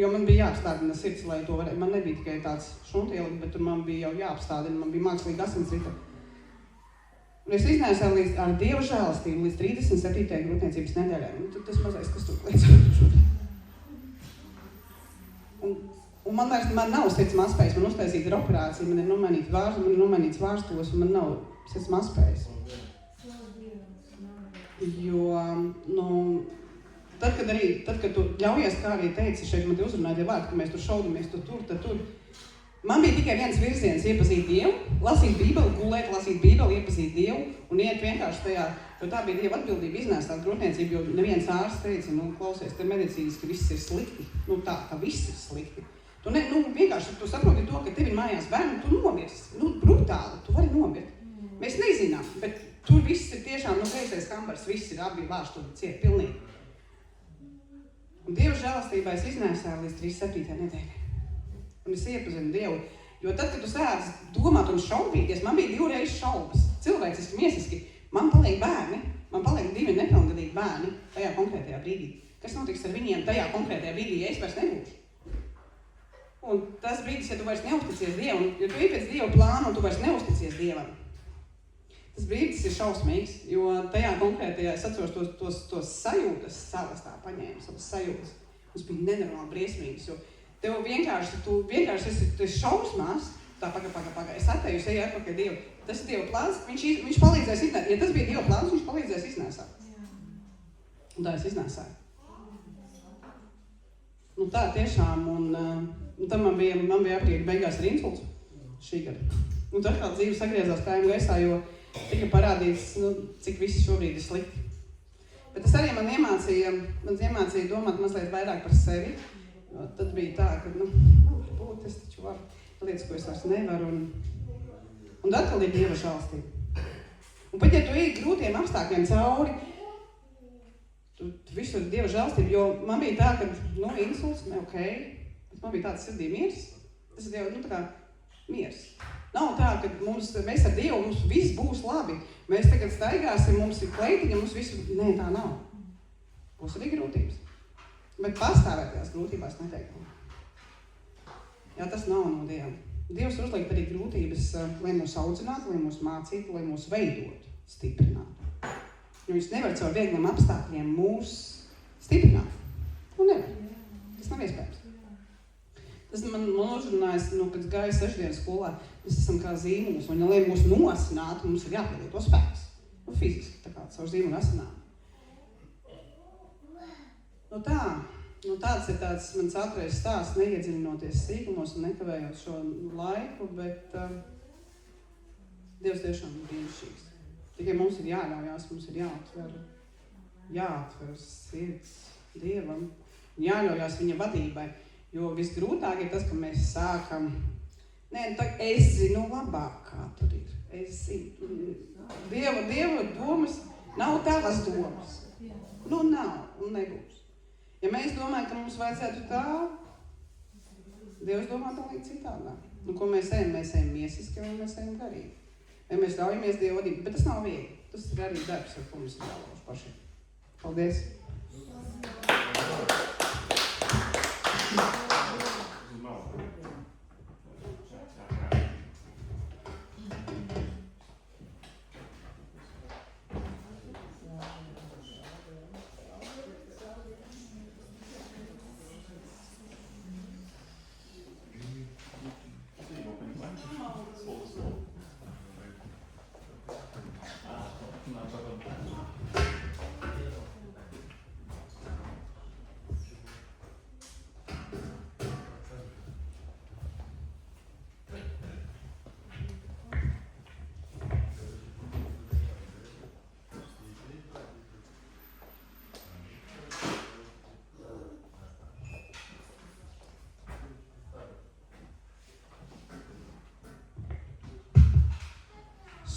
jo man bija jāapstādina sirds, lai to varētu, man nebija tikai tāds šuntieli, bet tur man bija jau jāapstādina, man bija mākslīga asinsrita. Un es iznēsāju ar Dieva žēlastību līdz 37. grūtniecības nedēļai. Un tas mazais, kas tur līdz. Un man nav sirds mazspējas, man uztaisīta ir operācija, man ir nomainīts vārstos, un man nav sirds mazspējas. Jo, tad, kad tu ļaujies, kā arī teici, šeit man te uzrunāja tie vārdi, ka mēs tur šaudamies, tad tur. Man bija tikai viens virziens iepazīt Dievu, lasīt Bībeli, gulēt, lasīt Bībeli, iepazīt Dievu un iet vienkārši tajā, jo tā bija Dieva atbildība iznēstāt grūtniecību, jo neviens ārsts teica, klausies, te medicīniski viss ir slikti, tā viss ir slikti. Tu vienkārši tu saproti to, ka tev ir mājās bērni, tu nomirsi, brutāli, tu vari nomirt. Mēs nezinām, bet tur viss ir tiešām, kreisais kambars, viss ir abi vārsturi ciet, pilnīgi. Un Dieva žēlastībā es iznēsāju līdz 37. nedēļai. Un es iepazinu Dievu, jo tad, kad tu sēdzi domāt un šaubīties, man bija 2 reizes šaubas, cilvēciski, miesiski, man paliek bērni, man paliek 2 nepilngadīgi bērni tajā konkrētajā brīdī. Kas notiks ar viņiem tajā konkrētajā brīdī, ja es vairs nebūšu? Un tas brīdis, ja tu vairs neusticies Dievam, ja tu ej pēc Dieva plāna un tu vairs neusticies Dievam, tas brīdis ir šausmīgs, jo tajā konkrētajā es atceros tos sajūtas savas tā paņēmu, savas sajūtas. Tas bija nenormāli briesmīgs, jo tu vienkārši esi šausmās, tā paga, es atēju, es eju atpakaļ Dievu. Tas ir Dieva plāns, viņš palīdzēs iznēsāt. Ja tas bija Dieva plāns, viņš palīdzēs iznēsāt. Un tā es iznēsāju. Tā tiešām, un tam man bija aprīļa beigās arī insults šī gada. Un tad kā dzīve sagriezās kājām gaisā, jo tika parādīts, cik visi šobrīd ir slikti. Bet tas arī man iemācīja domāt mazliet vairāk par sevi. Tad bija tā, ka, būt, es taču varu, lietas, ko es vairs nevaru, un atkal ir Dieva žēlastība. Un pat, ja tu ej grūtiem apstākļiem cauri, tu visur ir Dieva žēlastība, jo man bija tā, ka, insults, ok, bet man bija tāds sirdī miers, tas ir Dieva, tā kā miers. Nav tā, ka mēs ar Dievu, mums viss būs labi, mēs tagad staigāsim, mums ir kleitiņa, mums visu, nē, tā nav. Būs arī grūtības. Bet pastāvētajās grūtībās neteiktu. Jā, tas nav no Dieva. Dievs uzliek arī grūtības, lai mūs audzinātu, lai mūs mācītu, lai mūs veidotu, stiprinātu. Jo viņš nevar caur viegliem apstākļiem mūs stiprināt. Nevar. Tas nav iespējams. Tas man uzrunājas, kad gāju 6 dienas skolā, mēs esam kā zīmuls, un lai mūs nosinātu, mums ir jāpielieto spēks. Fiziski, tā kā caur zīmulu asinām. Tāds ir tāds mans ātrais stāsts, neiedziļinoties sīkumos un nekavējot šo laiku, bet Dievs tiešām ir brīnišķīgs. Tikai mums ir jāļaujās, mums ir jāatver sirds Dievam un jāļaujās viņa vadībai, jo visgrūtāk ir tas, ka mēs sākam, es zinu labāk, kā tur ir. Es zinu, Dieva domas nav tavas domas. Nav un nebūs. Ja mēs domājam, ka mums vajadzētu tā, Dievs domā tā līdz citādā. Ko mēs ejam miesiski vai mēs ejam garīgi. Ja mēs ļaujamies Dieva vadību, bet tas nav viegli. Tas ir arī darbs, ar ko mums ir jālauž pašiem. Paldies!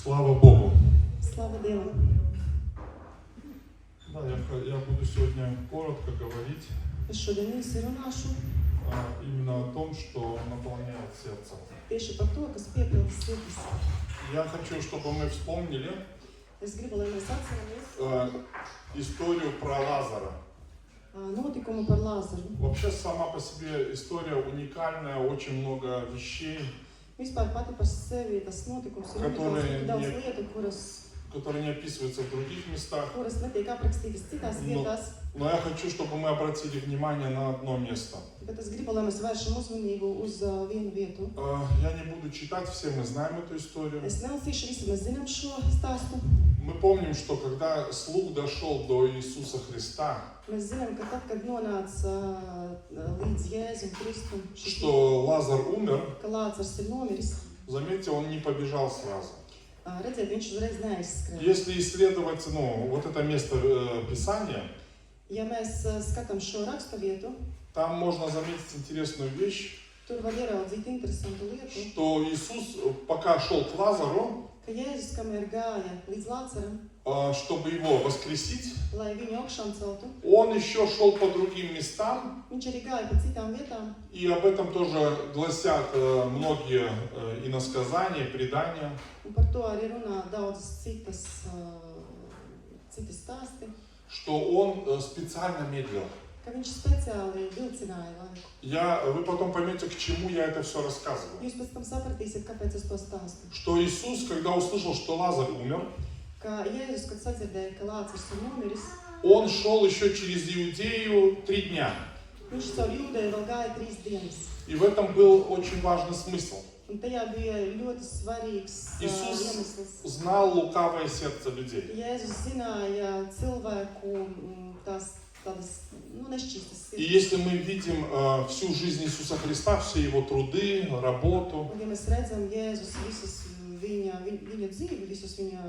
Слава Богу. Slava Dievam! Да, я буду сегодня коротко говорить Es šodien īsi runāšu именно о том, что наполняет сердце. tieši par to, kas piepilda sirdis. Я хочу, чтобы мы вспомнили Es gribu, lai mēs atceramies историю про Лазара. notikumu par Lāzaru. Вообще сама по себе история уникальная, очень много вещей, Vispār pati par sevi tas notikums ir unikāls, ir daudz lietu, которые не описываются в других местах. kuras netiek aprakstītas citās vietās. Но я хочу, чтобы мы обратили внимание на одно место. Bet es gribu, lai mēs vēršam uzmanību uz vienu vietu. Я не буду читать, все мы знаем эту историю. Es nelasīšu visu, mēs zinām šo stāstu. Мы помним, что когда слух дошел до Иисуса Христа, Mēs zinām, ka tad, kad nonāca līdz Jēzum Kristum, что Лазар умер, ka Lāzars ir nomiris, заметьте, он не побежал сразу. redziet, viņš uzreiz neaizskrēja. Если исследовать, вот это место Писания, Ja mēs skatām šo raksturvietu, там можно заметить интересную вещь, tur var ieraudzīt interesantu lietu, что Иисус, пока шел к Лазару, ka Jēzus, kamēr gāja līdz Lāzaram, чтобы его воскресить, lai viņu augšām celtu, он еще шел по другим местам, viņš arī gāja pa citām vietām. и об этом тоже гласят многие иносказания, предания, Un par to arī runā daudzas citas stāsti, что он специально медлил. ka viņš speciāli vilcināja laiku. Вы потом поймете, к чему я это все рассказываю. Jūs pēc tam sapratīsiet, kāpēc es to stāstu. Что Иисус, когда услышал, что Лазарь умер, Ka Jēzus, kad sadzirdēja, ka Lācars ir nomiris, он шел еще через Иудею 3 дня. viņš caur Jūdeju vēl gāja 3 dienas. И в этом был очень важный смысл. Un tajā bija ļoti svarīgs Иисус iemesls. знал лукавое сердце людей. Jēzus zināja cilvēku tādas nešķīstas И sirds. если мы видим всю жизнь Иисуса Христа, все его труды, работу, Un, ja mēs redzam Jēzus visus viņa dzīvi, visus viņa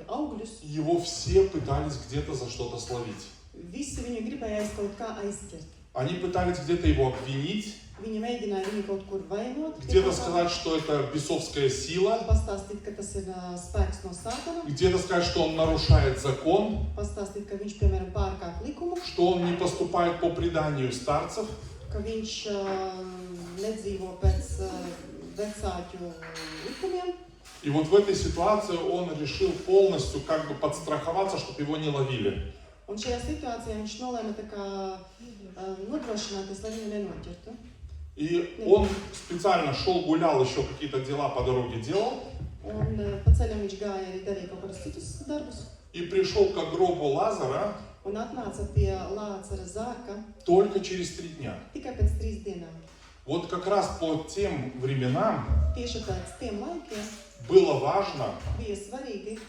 augļus, его все пытались где-то за что-то словить. visi viņu gribēja kaut kā aizķert. Они пытались где-то его обвинить, Viņi mēģināja viņu kaut kur vainot, где-то сказать, что это бесовская сила, pastāstīt, ka tas ir spēks no Sātana, где-то сказать, что он нарушает закон, pastāstīt, ka viņš, piemēram, pārkāp likumu, что он не поступает по преданию старцев. ka viņš nedzīvo pēc vecāķu likumiem. И вот в этой ситуации он решил полностью как бы подстраховаться, чтобы его не ловили. Un šajā situācijā viņš nolēma tā kā nodrošināties, lai viņu nenoķertu. И он специально шел, гулял, еще какие-то дела по дороге делал. Un pa ceļam viņš gāja arī darīja kaut kādus citus darbus. И пришел к гробу Лазара Un atnāca pie Lācara zārka только через 3 дня. tikai pēc 3 dienām. Вот как раз по тем временам Tieši pēc tiem laikiem было важно bija svarīgi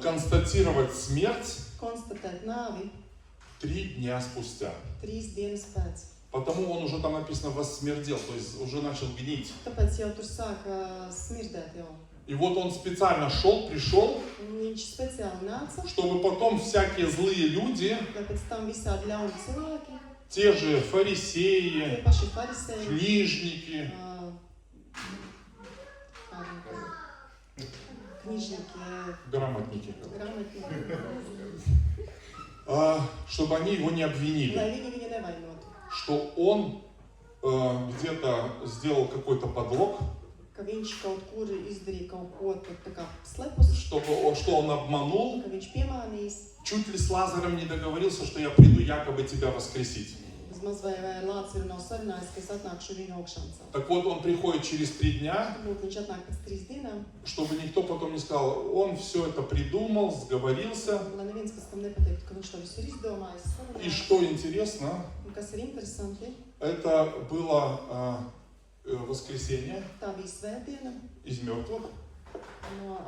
констатировать смерть konstatēt nāvi 3 дня спустя. 3 dienas pēc. Потому он уже там написано воссмердел, то есть уже начал гнить. Tāpēc jau tur sāka smirdēt jau. И вот он специально пришел, Un viņš speciāli nāca, чтобы потом всякие злые люди, lai pēc tam visādi ļauni cilvēki, те же tie фарисеи, paši farisēji, книжники, knižniki, грамотники, grāmatnieki, чтобы они его не обвинили, lai viņi viņu nevainotu. что он где-то сделал какой-то подлог, Ka viņš kaut kur izdarīja kaut ko tā kā slepus, что он обманул, ka viņš piemānījis. чуть ли с Лазарем не договорился, что я приду якобы тебя воскресить. Vismaz vai Lācaru nav sarunājis, ka es atnākšu viņu augšām celt. Так вот, он приходит через 3 дня, Lūk, viņš atnāk pēc 3 dienām, чтобы никто потом не сказал, он все это придумал, сговорился. lai neviens pēc tam nepateiktu, ka viņš to visu ir izdomājis, И sarunājis. что интересно, Un kas ir interesanti, это было воскресенье tā bija svētdiena из мертвых. no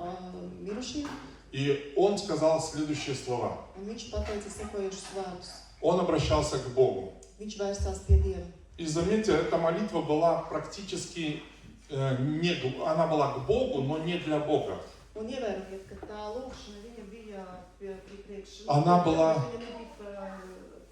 mirušiem, И он сказал следующие слова. un viņš pateica sekojušus vārdus. Он обращался к Богу. Viņš vērstās pie Dieva. И заметьте, эта молитва была практически, она была к Богу, но не для Бога. Un ievērojiet, ka tā lūkšana viņa bija priekš. Она была- Viņa nebija par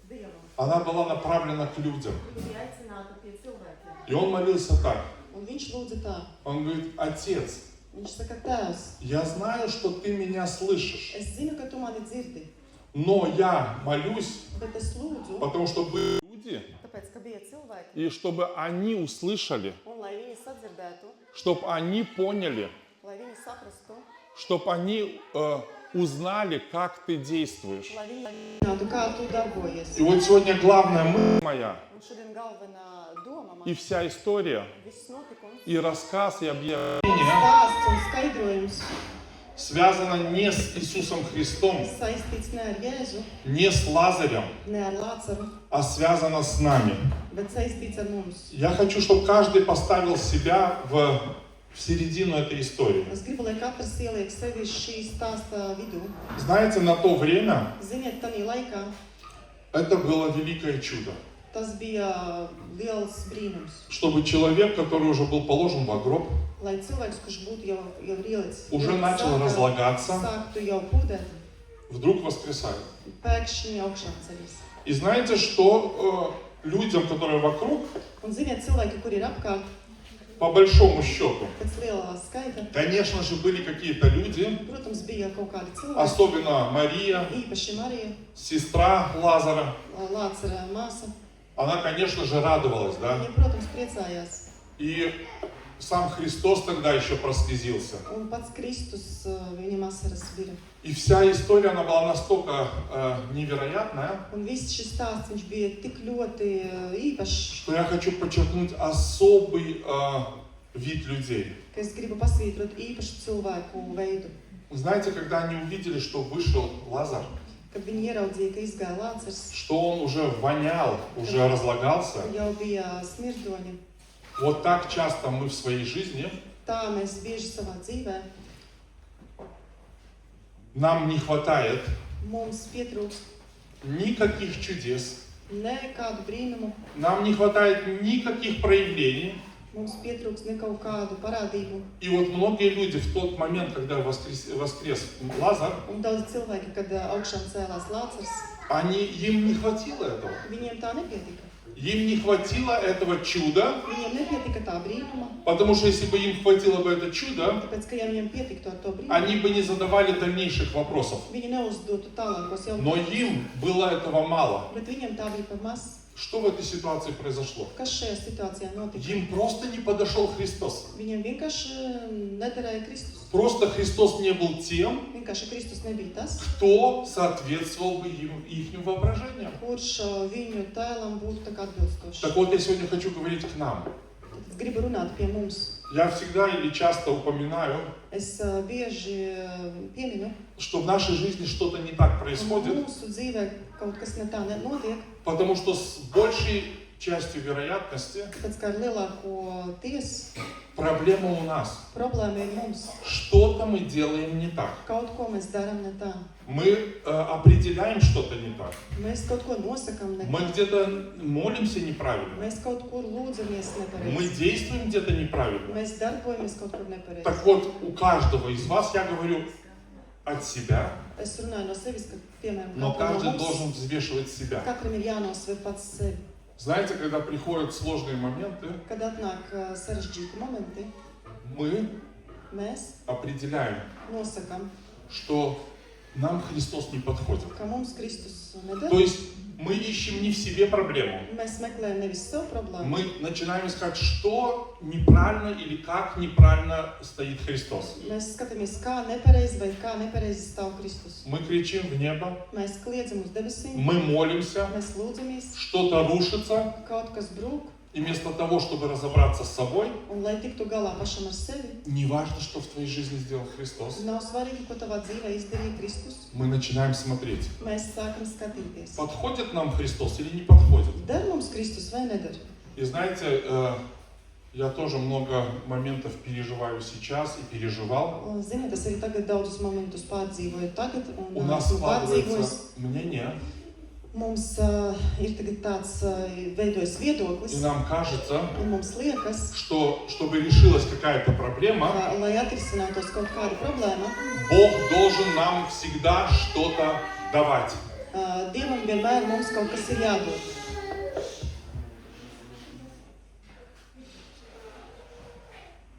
Dievam. Она была направлена к людям. Viņa bija aicināta pie cilvēkiem. И он молился так. Un viņš lūdza tā. Он говорит, Отец, Viņš saka, Tēvs, я знаю, что ты меня слышишь, es zinu, ka tu mani dzirdi, но я молюсь, bet es lūdzu, потому что были люди, tāpēc, ka bija cilvēki, и чтобы они услышали, un lai viņi sadzirdētu, чтобы они поняли, lai viņi saprastu, чтобы они узнали, как ты действуешь. lai viņi zinātu, kā tu darbojies. И вот сегодня главная мысль моя, Un šodien galvenā doma man, и вся история, viss notikums, и рассказ, и объявление stāsts un skaidrojums связано не с Иисусом Христом, saistīts ne ar Jēzu, не с Лазарем, ne ar Lācaru, а связано с нами. bet saistīts ar mums. Я хочу, чтобы каждый поставил себя в середину этой истории. Es gribu, lai katrs ieliek sevi šī stāsta vidū. Знаете, на то время Ziniet, tanī laikā это было великое чудо. tas bija liels brīnums. Чтобы человек, который уже был положен в гроб, Lai cilvēks, kurš būtu jau ielicis, уже начал разлагаться, sāktu jau pūdēt, вдруг воскресает. pēkšņi augšā ceļas. И знаете, что людям, которые вокруг, Un ziniet, cilvēki, kuri ir apkārt, по большому счету, pēc lielā skaita, конечно же, были какие-то люди, protams, bija kaut kādi cilvēki, особенно Мария, īpaši Marija, сестра Лазара. Lācara māsa. Она, конечно же, радовалась, да? Viņa, protams, priecājās. И сам Христос тогда еще прослезился. Un pats Kristus, viņam asaras bija. И вся история, она была настолько невероятная, Un viss šis stāsts, viņš bija tik ļoti īpašs, что я хочу подчеркнуть особый вид людей. ka es gribu pasvītrot īpašu cilvēku veidu. Знаете, когда они увидели, что вышел Лазар, Kad viņi ieraudzīja, ka izgāja Lācars, что он уже вонял, уже разлагался, jau bija smirdoņi. вот так часто мы в своей жизни, Tā mēs bieži savā dzīvē, нам не хватает mums pietrūkst никаких чудес, nekādu brīnumu, нам не хватает никаких проявлений. mums pietrūkst ne kaut kādu parādību. И вот многие люди в тот момент, когда воскрес Лазар, Un daudz cilvēki, kad augšām cēlās Lācars, им не хватило этого. viņiem tā nepietika. Им не хватило этого чуда, Viņiem nepietika tā brīnuma, потому что если бы им хватило бы это чудо, tāpēc, ka ja viņiem pietiktu ar to brīnumu, они бы не задавали дальнейших вопросов. viņi neuzdotu tālākos Но jautājumus. им было этого мало. Bet viņiem tā bija par maz. Что в этой ситуации произошло? Kas šajā situācijā notika? Им просто не подошел Христос. Viņiem vienkārši nederēja Kristus. Просто Христос не был тем, Vienkārši Kristus nebija tas, кто соответствовал бы их воображениям. kurš viņu tēlam būtu tā kā atbilstošs. Так вот, я сегодня хочу говорить к нам. Tad es gribu runāt pie mums. Я всегда или часто упоминаю, Es bieži pieminu, что в нашей жизни что-то не так ka происходит, mūsu dzīvē kaut kas ne tā notiek, потому что с большей частью вероятности tāpēc kā ar lielāko tiesu проблема у нас. problēma ir mums. Что-то мы делаем не так. Kaut ko mēs darām ne tā. Мы определяем что-то не так. Mēs kaut ko nosakām ne Мы tā. где-то молимся неправильно. Mēs kaut kur lūdzamies Мы nepareizi. действуем где-то неправильно. Mēs darbojamies kaut kur nepareizi. Так вот, у каждого из вас, я говорю от себя, Es runāju no sevis, ka, piemēram, но katram каждый no mums, должен взвешивать себя. katram ir jānosver pats sevi. Знаете, когда приходят сложные моменты, Kad atnāk sarežģīti momenti, мы mēs определяем, nosakām, что нам Христос не подходит. ka mums Kristus То nedara. есть мы ищем не в себе проблему. Mēs meklējam nevis savu problēmu, Мы начинаем искать, что неправильно или как неправильно стоит Христос. mēs skatāmies, kā nepareizi vai kā nepareizi stāv Kristus. Мы кричим в небо, Mēs kliedzam uz debesīm, мы молимся, mēs lūdzamies, что-то рушится, kaut kas brūk, и вместо того, чтобы разобраться с собой, un lai tiktu galā pašam ar sevi, не важно, что в твоей жизни сделал Христос, nav svarīgi, ko tavā dzīvē izdarīja Kristus. мы начинаем смотреть, Mēs sākam skatīties. подходит нам Христос или не подходит. Dar mums Kristus vai nedara? И знаете, я тоже много моментов переживаю сейчас и переживал. Ziniet, es arī tagad daudzus momentus pārdzīvoju tagad, У un нас esmu pārdzīvojis. складывается мнение, Mums ir tagad tāds veidojas и viedoklis, нам кажется, un mums liekas, что чтобы решилась какая-то проблема, ka, lai atrisinātos kaut kāda problēma, Бог должен нам всегда что-то давать. Dievam vienmēr mums kaut kas ir jādod.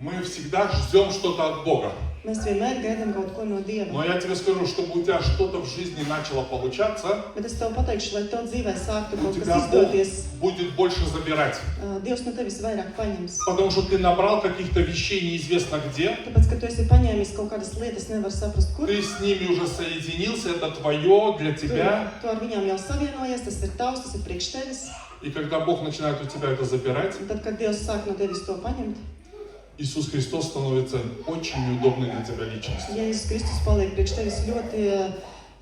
Мы всегда ждем что-то от Бога. Mēs vienmēr gaidām kaut ko no Dieva. Но я тебе скажу, чтобы у тебя что-то в жизни начало получаться, Bet es tev pateikšu, lai tev dzīvē sāktu у kaut тебя kas Бог izdoties. будет больше забирать. Dievs no tevis vairāk paņems. Потому что ты набрал каких-то вещей неизвестно где, Tāpēc, ka tu esi paņēmis kaut kādas lietas, nevar saprast, kur. ты с ними уже соединился, это твое, для тебя. Tu ar viņām jau savienojies, tas ir tavs, tas ir priekš tevis. И когда Бог начинает у тебя это забирать, Un tad, kad Dievs sāk no tevis to paņemt, Иисус Христос становится очень неудобной для тебя личностью. Jēzus Kristus paliek priekš tevis ļoti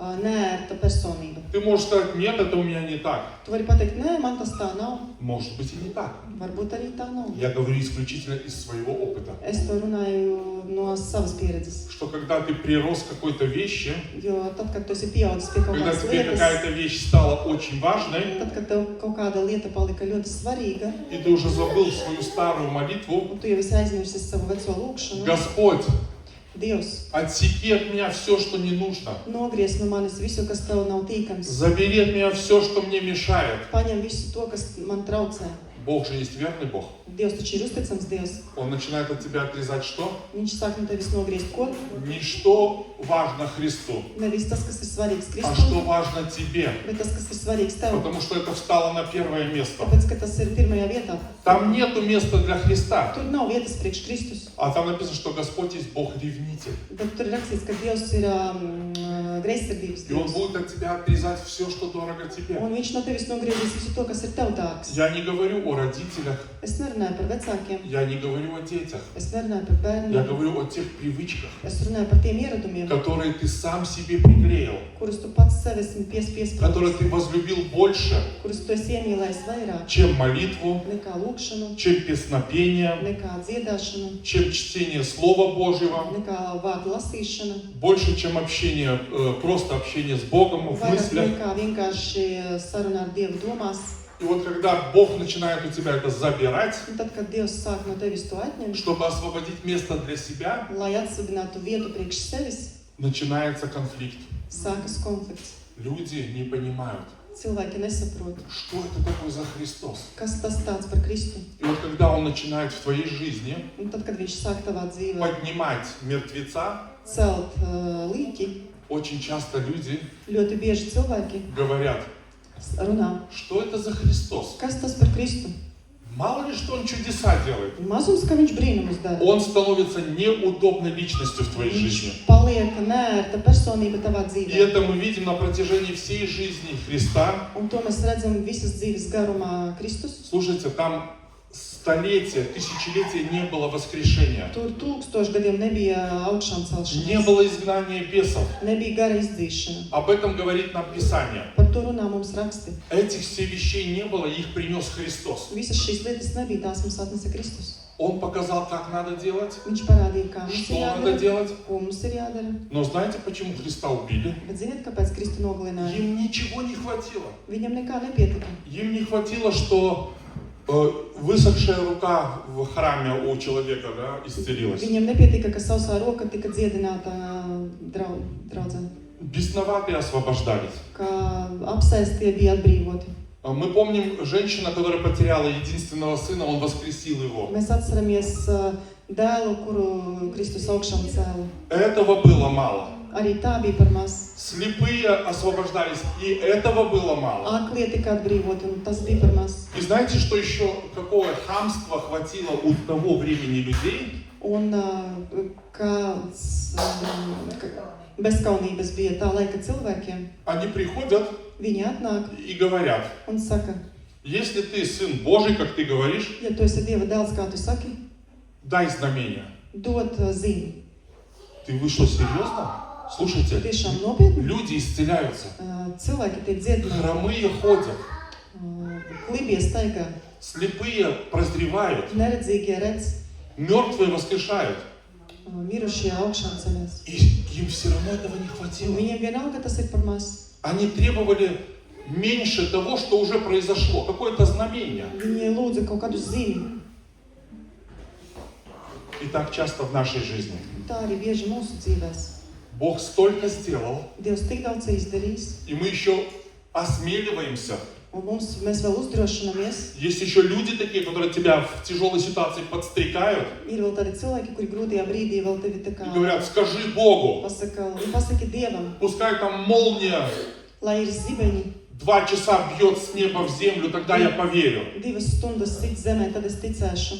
neērta personība. Ты можешь сказать, нет, это у меня не так. Tu vari pateikt, nē, man tas tā nav. Может быть и не так. Varbūt arī tā nav. Я говорю исключительно из своего опыта. Es to runāju no savas pieredzes. Что когда ты прирос к какой-то вещи, Jo tad, kad tu esi pieaudzis pie kaut когда kādas тебе lietas, какая-то вещь стала очень важной, tad, kad tev kaut kāda lieta palika ļoti svarīga, и ты уже забыл свою старую молитву, un tu jau esi aizmirsis savu veco lūgšanu, Господь, Dievs, отсеки от меня все, что не нужно. nogriez no manis visu, kas tev nav tīkams. Забери от меня все, что мне мешает. Paņem visu to, kas man traucē. Бог же есть верный Бог. Dievs taču ir uzticams Dievs. Он начинает от тебя отрезать что? Viņš sāk no tevis nogriezt ko? Не что важно Христу, Nevis tas, kas ir svarīgs а что Kristum, важно тебе. bet tas, kas ir svarīgs tev. Потому что это встало на первое место. Tāpēc, ka tas ir pirmajā vietā. Там нету места для Христа. Tur nav vietas priekš Kristus. А там написано, что Господь есть Бог-ревнитель. Bet tur ir rakstīts, ka Dievs ir greizsirdības И Он Dievs. будет от тебя отрезать все, что dорого тебе. Un viņš no tevis nogriezīs visu to, kas ir tev dārgs. Я не говорю о родителях, Es nerunāju par vecākiem, я не говорю о детях. es nerunāju par Я bērniem, говорю о тех привычках, es runāju par tiem ieradumiem, которые ты сам себе приклеил, kurus tu pats sev esi piespiesis, которые ты возлюбил больше, kurus tu esi iemīlējis vairāk чем молитву, nekā lūgšanu, чем песнопение, nekā dziedāšanu, чем чтение Слова Божьего, nekā vārdu lasīšana, больше, чем общение, просто общение с Богом в vairāk мыслях. nekā vienkārši saruna ar Dievu domās. И вот когда Бог начинает у тебя это забирать, Un tad, kad Dievs sāk no tevis to atņemt, чтобы освободить место для себя, lai atsudinātu vietu priekš sevis, начинается конфликт. sākas konflikts. Люди не понимают, Cilvēki nesaprot, что это такое за Христос. kas tas tāds par Kristu. И вот когда Он начинает в твоей жизни Un tad, kad viņš sāk tavā dzīvē поднимать мертвеца, celt līķi, очень часто люди ļoti bieži cilvēki говорят, runā, что это за Христос. kas tas par Kristu. Мало ли, что Он чудеса делает. Mazums, ka viņš brīnumus dara. Он становится неудобной личностью в твоей жизни. Viņš paliek neērta personība tavā И dzīvē. это мы видим на протяжении всей жизни Христа. Un to mēs redzam visas dzīves garumā Kristus. Слушайте, там столетия, тысячелетия не было воскрешения. Tur 1000 gadiem nebija augšām Не celšanas, было изгнания бесов. nebija gara izdzīšana. Об этом говорит нам Писание. Par to runā mums raksti. Этих все вещей не было, их принес Христос. Visas šīs lietas nebija, tās mums atnesa Kristus. Он показал, как надо делать, Viņš parādīja, kā mums ir что надо jādara, делать. ko mums ir jādara. Но знаете, почему Христа убили? Bet ziniet, kāpēc Kristu nogalināja? Им ничего не хватило. Viņam nekā nepietika. Им не хватило, что высохшая рука в храме у человека, да, исцелилась. Viņam nepietika, ka sausā roka tika dziedināta draudzene. Бесноватые освобождались. Ka apsēstie bija atbrīvoti. Мы помним женщину, которая потеряла единственного сына, он воскресил его. Mēs atceramies dēlu, kuru Kristus augšām cēla. Этого было мало. Arī tā bija par maz. Слепые освобождались, и этого было мало. Aklie tika atbrīvoti, un tas bija par maz. И знаете, что еще, какое хамство хватило у того времени людей? Un kāds bezskaunības bija tā laika cilvēkiem. Они приходят Viņi atnāk и говорят, un saka, если ты сын Божий, как ты говоришь, ja tu esi Dieva dēls, kā tu saki, дай знамение. dod zīmi. Ты что, серьезно? Слушайте, Tiešām nopietni. люди исцеляются, Cilvēki tiek dziedināti, хромые ходят, klibie staigā, слепые прозревают, neredzīgie redz, мертвые воскрешают. mirušie augšām ceļās. И им все равно этого не Un хватило. viņiem vienalga tas ir par maz. Они требовали меньше того, что уже произошло, какое-то знамение. Viņi lūdza kaut kādu zīmi. И так часто в нашей жизни. Tā arī bieži mūsu dzīvēs. Бог столько сделал, Dievs tik daudz ir izdarījis, и мы еще осмеливаемся Un mēs vēl uzdrošinamies. Есть еще люди такие, которые тебя в тяжелой ситуации подстрекают Ir vēl tādi cilvēki, kuri grūtajā brīdī vēl tevi tā kā и говорят, скажи Богу, pasaki Dievam, пускай там молния lai ir zibeņi 2 часа бьет с неба в землю, тогда я поверю. 2 stundas sit zemē, tad es ticēšu.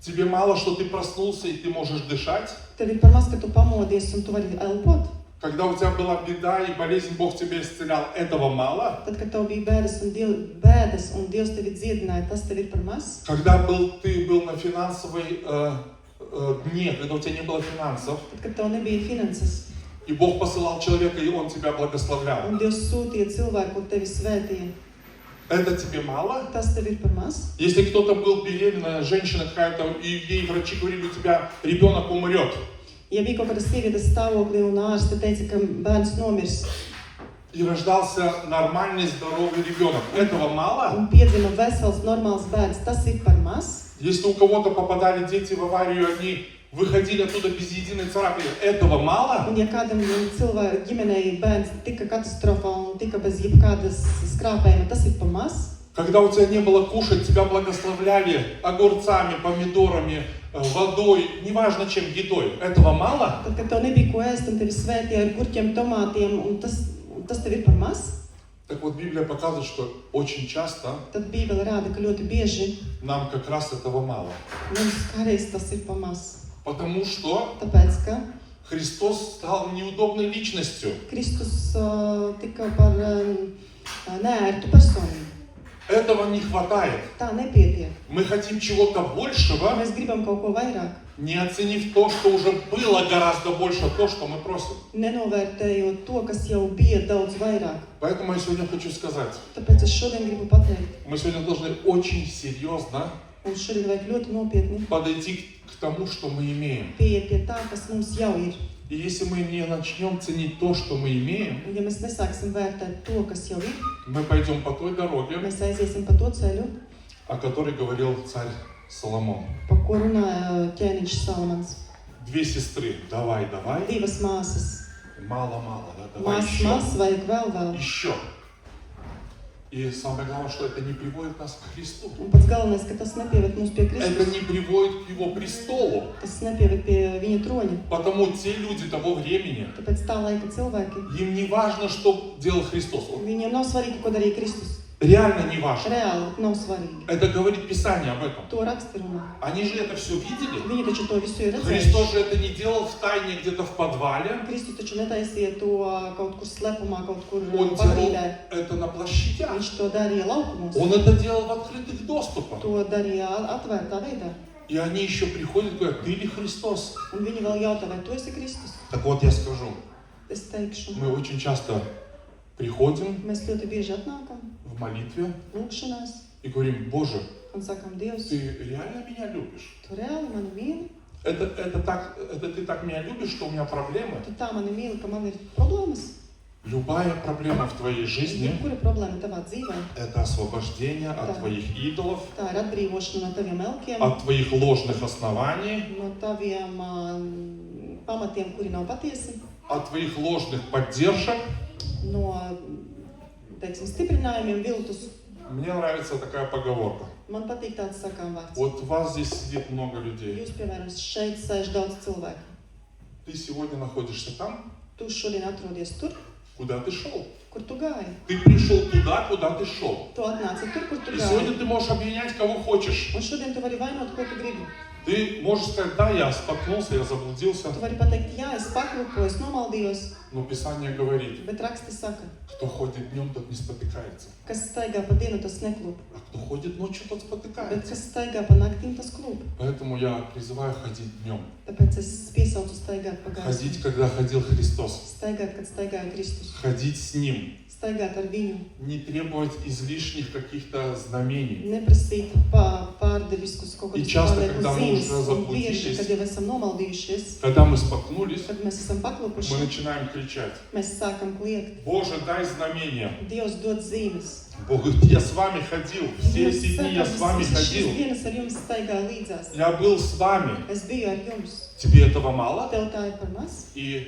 Тебе мало, что ты проснулся и ты можешь dышать? Tev ir par maz, ka tu pamodies un tu vari elpot. Когда у тебя была беда и болезнь, Бог тебя исцелял, этого мало? Tad, kad tev bija bēdas un Dievs tevi dziedināja, tas tev ir par maz. Когда ты был на финансовой дне, когда у тебя не было финансов, Tad, kad tev nebija finanses и Бог посылал человека, и Он тебя благословлял, un Dievs sūtīja cilvēku un tevi svētīja, это тебе мало? tas tev ir par maz. Если кто-то был беременная, женщина какая-то, и ей врачи говорили, у тебя ребенок умрет, Ja bija kaut kāda sieviete stāvoklī un ārste teica, ka bērns nomirs и рождался нормальный, здоровый ребенок, этого мало? un piedzima vesels, normāls bērns, tas ir par maz. Если у кого-то попадали дети в аварию, они выходили оттуда без единой царапины, этого мало? Un ja kādam cilvēku ģimenei bērns tika katastrofā un tika bez jebkādas skrāpējuma, tas ir par maz. Когда у тебя не было кушать, тебя благословляли огурцами, помидорами, водой, неважно чем, едой. Этого мало? Tad, kad tev nebija ko ēst un tevi svētīja ar gurķiem, tomātiem, un tas tev ir par maz, Так вот, Библия показывает, что очень часто tad Bībele rāda, ka ļoti bieži нам как раз этого мало. mums kādreiz tas ir par maz. Потому что Tāpēc, ka Христос стал неудобной личностью. Kristus tika par neērtu personību. Этого не хватает. Tā nepietiek. Мы хотим чего-то большего, Mēs gribam kaut ko vairāk, не оценив то, что уже было гораздо больше, то, что мы просим. nenovērtējot to, kas jau bija daudz vairāk. Поэтому я сегодня хочу сказать, Tāpēc es šodien gribu pateikt, мы сегодня должны очень серьезно mums šodien vajag ļoti nopietni подойти к тому, что мы имеем. pieiet pie tā, kas mums jau ir. И если мы не начнем ценить то, что мы имеем, Un ja mēs nesāksim vērtēt to, kas jau ir, мы пойдем по той дороге, mēs aiziesim pa to ceļu, о которой говорил царь Соломон. pa ko runāja ķēniņš Salamans. 2 сестры, давай, давай, 2 māsas. мало, да, давай Mās, еще, vajag vēl. еще. И самое главное, что это не приводит нас к Христу. Un pats galvenais, ka tas nepieved mums pie Это Kristus. не приводит к Его престолу. Tas nepieved pie viņa troņa. Потому те люди того времени, Tāpēc tā laika cilvēki, им не важно, что делал Христос. Вот viņiem nav svarīgi, ko darīja Kristus. реально не важно. Reāli nav svarīgi. Это говорит Писание об этом. To raksti runā. Они же это все видели. Viņi taču to visu ir redzējuši. Христос же это не делал в тайне где-то в подвале. Kristus taču netaisīja to kaut kur slepumā, kaut kur Он делал pagrīdē. это на площадях. Viņš to darīja laukumos. Он это делал в открытых доступах. To darīja atvērtā veidā. И они еще приходят и говорят, ты ли Христос? Un viņi vēl jautā, vai tu esi Kristus? Так вот я скажу, Es teikšu, мы очень часто приходим mēs ļoti bieži atnākam в молитве lūkšanās и говорим, Боже, un sakam, Dievs, ты реально меня любишь? tu reāli mani mīli? Это ты так меня любишь, что у меня проблемы? Tu tā mani mīli, ka man ir problēmas? Любая проблема в твоей жизни Jebkura problēma tavā dzīvē, – это освобождение от Да. твоих idolов, tā ir atbrīvošana no taviem elkiem, от твоих ложных оснований, no taviem pamatiem, kuri nav patiesi, от твоих ложных поддержек. no, teiksim, stiprinājumiem viltus. Мне нравится такая поговорка. Man patīk tāds sakām vārds. Вот у вас здесь сидит много людей. Jūs, piemēram, šeit sēž daudz cilvēku. Ты сегодня находишься там, Tu šodien atrodies tur, куда ты шел. kur tu gāji. Ты пришел туда, куда ты шел. Tu atnāci tur, kur tu И сегодня gāji. ты можешь обвинять кого хочешь. Un šodien tu vari vainot, ko tu gribi. Ты можешь сказать, да, я споткнулся, я заблудился. Tu vari pateikt, jā, es paklūpoju, es nomaldījos, Но Писание говорит, bet raksti saka, кто ходит днем, тот не спотыкается. kas staigā pa dienu, tas neklūp, А кто ходит ночью, тот bet спотыкается. kas staigā pa naktīm, tas klūp. Поэтому я призываю ходить днем. Tāpēc es piesaucu staigāt pa gaisu. Ходить, когда ходил Христос. Staigāt, kad staigāja Kristus. Ходить с Ним. Staigāt ar viņu. Не требовать излишних каких-то знамений. Neprasīt pārdeviskus kaut И kādus часто, pārliekus когда мы zīmes. уже Un заблудились, bieži, kad jau esam nomaldījušies, Когда мы споткнулись, kad mēs esam мы paklūpuši, начинаем кричать, mēs sākam kliegt. Боже, дай знамение. Dievs dod zīmes. Бог говорит, я с вами ходил. Все Dievs эти дни я с вами visas šīs ходил. dienas ar jums staigāju līdzās. Я был с вами. Es biju ar jums. Тебе этого мало? Tev tā ir par maz. И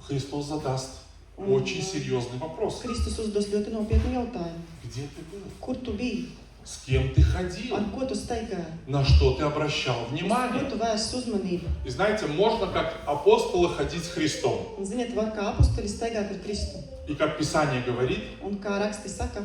Христос задаст Очень серьезный вопрос. Kristus uzdos ļoti nopietnu jautājumu. Где ты был? Kur tu biji? С кем ты ходил? Ar ko tu staigāji? На что ты обращал Uz ko внимание? tu vērsi uzmanību? И знаете, можно как апостолы ходить с Христом. Un, ziniet, var kā apustuļi staigāt ar Kristu. И как Писание говорит, Un kā raksti saka,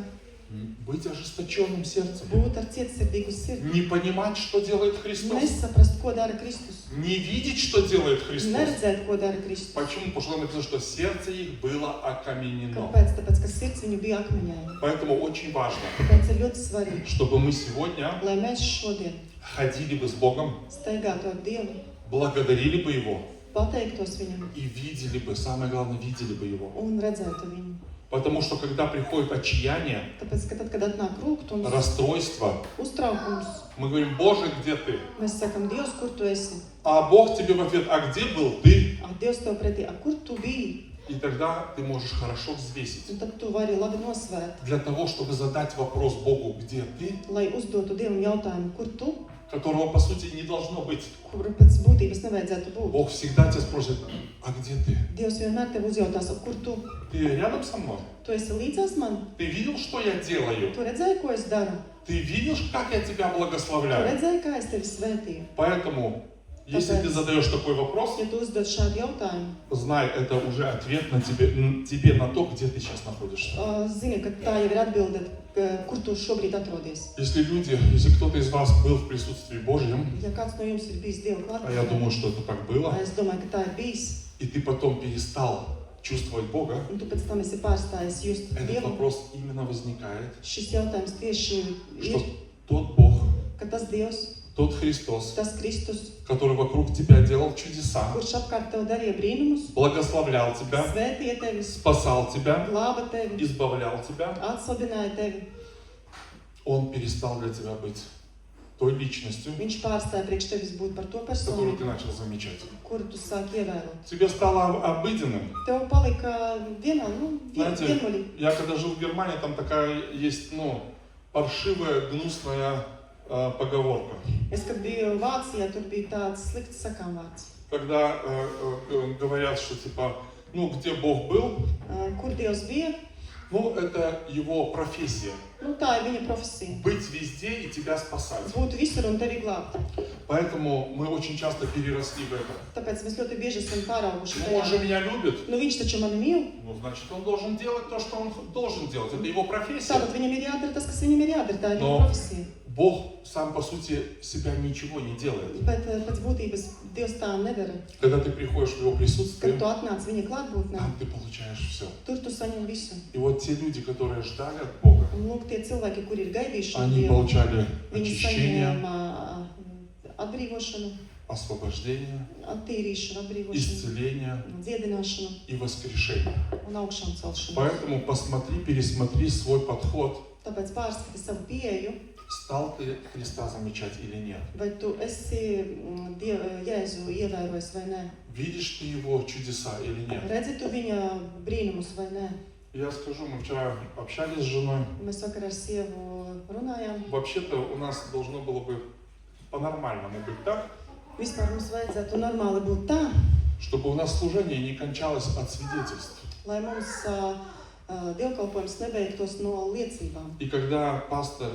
быть ожесточенным сердцем. būt ar cietsirdīgu sirdi. Не понимать, что делает Христос. Nesaprast, ko dara Kristus. Не видеть, что делает Христос. Neredzēt, ko dara Kristus. Почему? Потому что написано, что сердце их было окаменено. Kāpēc? Tāpēc, ka sirds viņu bija akmeņaina. Поэтому очень важно, Tāpēc ir ļoti svarīgi, чтобы мы сегодня lai mēs šodien ходили бы с Богом, staigātu ar Dievu, благодарили бы Его pateiktos Viņam и видели бы, самое главное, видели бы Его. un redzētu Viņu. Потому что когда приходит отчаяние, Tāpēc, ka tad, kad atnāk rūgtums, расстройство, uztraukums, мы говорим, Боже, где ты? mēs sakam, Dievs, kur tu esi? А Бог тебе в ответ, а где был ты? A Dievs tev pretī, a kur tu biji? И тогда ты можешь хорошо взвесить. Un tad tu vari labi nosvērt, Для того, чтобы задать вопрос Богу, где ты, lai uzdotu Dievam jautājumu, kur tu, которого, по сути, не должно быть. kuru pēc būtības nevajadzētu būt. Бог всегда тебя спросит, а где ты? Dievs vienmēr tev uzjautās, a kur tu? Ты рядом со мной? Tu esi līdzās man? Ты видел, что я делаю? Tu redzēji, ko es daru? Ты видел, как я тебя Tu благословляю? redzēji, kā es tevi svētīju? Поэтому, если ты задаешь такой вопрос, Ja tu uzdod šādu jautājumu, знай, это уже ответ на тебе на то, где ты сейчас находишься. zini, ka tā jau ir atbilde, kur tu šobrīd atrodies. Если кто-то из вас был в присутствии Божьем, Ja kāds no jums ir bijis Dieva а я klātbūtnē, думаю, что это так было, es domāju, ka tā ir bijis, и ты потом перестал чувствовать Бога, un tu pēc tam esi pārstājis just этот Dievu, вопрос именно возникает, šis jautājums tieši ir, что тот Бог, ka tas Dievs, тот Христос, tas Kristus, который вокруг тебя делал чудеса, kurš apkārt tev darīja brīnumus, благословлял тебя, svētīja tevi, спасал тебя, glāba tevi, избавлял тебя, atslabināja tevi, Он перестал для тебя быть той личностью, viņš pārstāja priekš tevis būt par to которую ты personu, начал замечать. kuru tu sāki ievērot. Тебе стало обыденным. Tev palika Знаете, vienmuļi. я когда жил в Германии, там такая есть, паршивая, гнусная поговорка. Es, kad biju Vācijā, tur bija tāds slikts sakāmvārds. Когда говорят, что типа, где Бог был, Kur Dievs bija? это его профессия. Tā ir viņa profesija. Быть везде и тебя спасать. Būt visur un tevi glābt. Поэтому мы очень часто переросли в это. Tāpēc mēs ļoti bieži esam pārauguši Он же tajā. меня любит. Viņš taču mani mīl. Значит, он должен делать то, что он должен делать. Это его профессия. Tātad viņam ir jādara tas, kas viņam ir jādara. Tā ir No. viņa profesija. Бог сам, по сути, себя ничего не делает. Bet pēc būtības Dievs tā nedara. Когда ты приходишь в его присутствие, Kad tu atnāc viņa klātbūtnē, там ты получаешь все. tur tu saņem visu. И вот те люди, которые ждали от Бога, Un lūk, tie cilvēki, kuri ir gaidījuši no они Dieva, получали viņi очищение, saņēma atbrīvošanu, освобождение, attīrīšanu, atbrīvošanu, исцеление dziedināšanu и воскрешение. un augšām celšanu. Поэтому посмотри, пересмотри свой подход. Tāpēc pārskati savu pieeju, Стал ты Христа замечать или нет? vai tu esi Jēzu ievērojis vai nē. Видишь ты его чудеса или нет? Redzi tu viņa brīnumus vai nē. Я скажу, мы вчера общались с женой. Mēs vakar ar sievu runājām. Вообще-то у нас должно было бы по-нормальному быть так, Vispār mums vajadzētu normāli būt tā, чтобы у нас служение не кончалось от свидетельств. lai mums dievkalpojums nebeigtos no liecībām. И когда пастор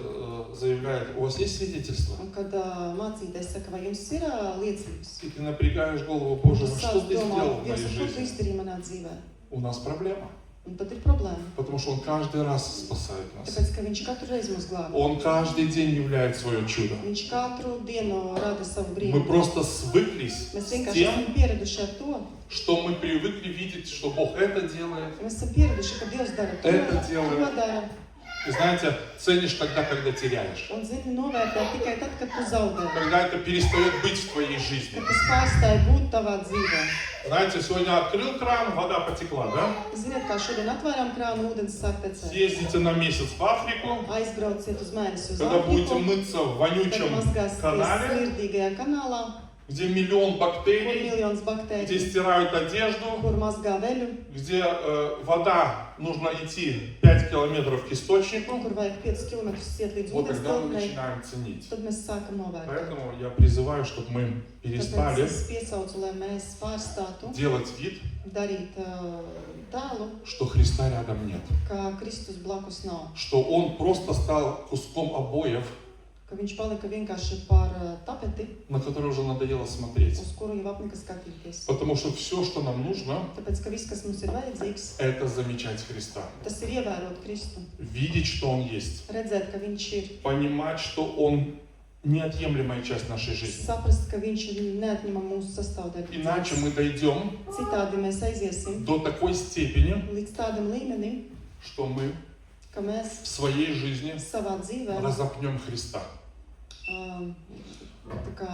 заявляет, у вас есть свидетельство? Un kad mācītājs saka, vai jums ir liecības, И ты напрягаешь голову, Боже, tu ну что sāc ты сделал в domāt, моей Dievs, ko tu жизни? izdarīji manā dzīvē? У нас проблема, Un tad ir problēma, потому что Он каждый раз спасает нас. tāpēc, ka viņš katru reizi mūs glābj. Он каждый день являет свое чудо. Viņš katru dienu rada savu Мы brīnumu. просто свыклись Mēs с vienkārši тем, esam pieraduši ar to. что мы привыкли видеть, что Бог это делает. Mēs esam pieraduši, ka Dievs dara to, Это делает. to dara. И знаете, ценишь тогда, когда теряешь. Un zini, novērtē tikai tad, kad tu zaudē. Когда это перестает быть в твоей жизни. Kad tas pārstāja būt tavā dzīvē. Знаете, сегодня открыл кран, вода потекла, да? Ziniet, kā šodien atvērām krānu, ūdens sāk tecēt. Съездите на месяц в Африку, Aizbrauciet uz mēnesi uz когда будете Āfriku, мыться в kad вонючем mazgāsieties канале, smirdīgajā kanālā, где миллион kur бактерий, miljonus где baktēriju, стирают одежду, kur mazgā veļu, где вода нужно идти 5 километров к источнику. kur vajag 5 km iet līdz Вот ūdens тогда мы tilpnei, начинаем ценить. tad mēs sākam novērtēt. Поэтому я призываю, чтобы мы Tāpēc перестали es piesaucu, lai mēs pārstātu делать вид, darīt tēlu, что Христа рядом нет. ka Kristus blakus nav, Что Он просто стал куском обоев, ka viņš palika vienkārši par tapeti, на который уже надоело смотреть. uz kuru jau apnika skatīties. Потому что все, что нам нужно, Tāpēc, ka viss, kas mums ir vajadzīgs, это замечать Христа. tas ir ievērot Kristu, Видеть, что Он есть. redzēt, ka viņš ir, Понимать, что Он неотъемлемая часть нашей жизни. saprast, ka viņš ir neatņemama mūsu sastāvdaļa. Иначе мы дойдем Citādi mēs aiziesim до такой степени, līdz tādam līmenim, что мы ka mēs в своей жизни savā dzīvē разопнем Христа. tā kā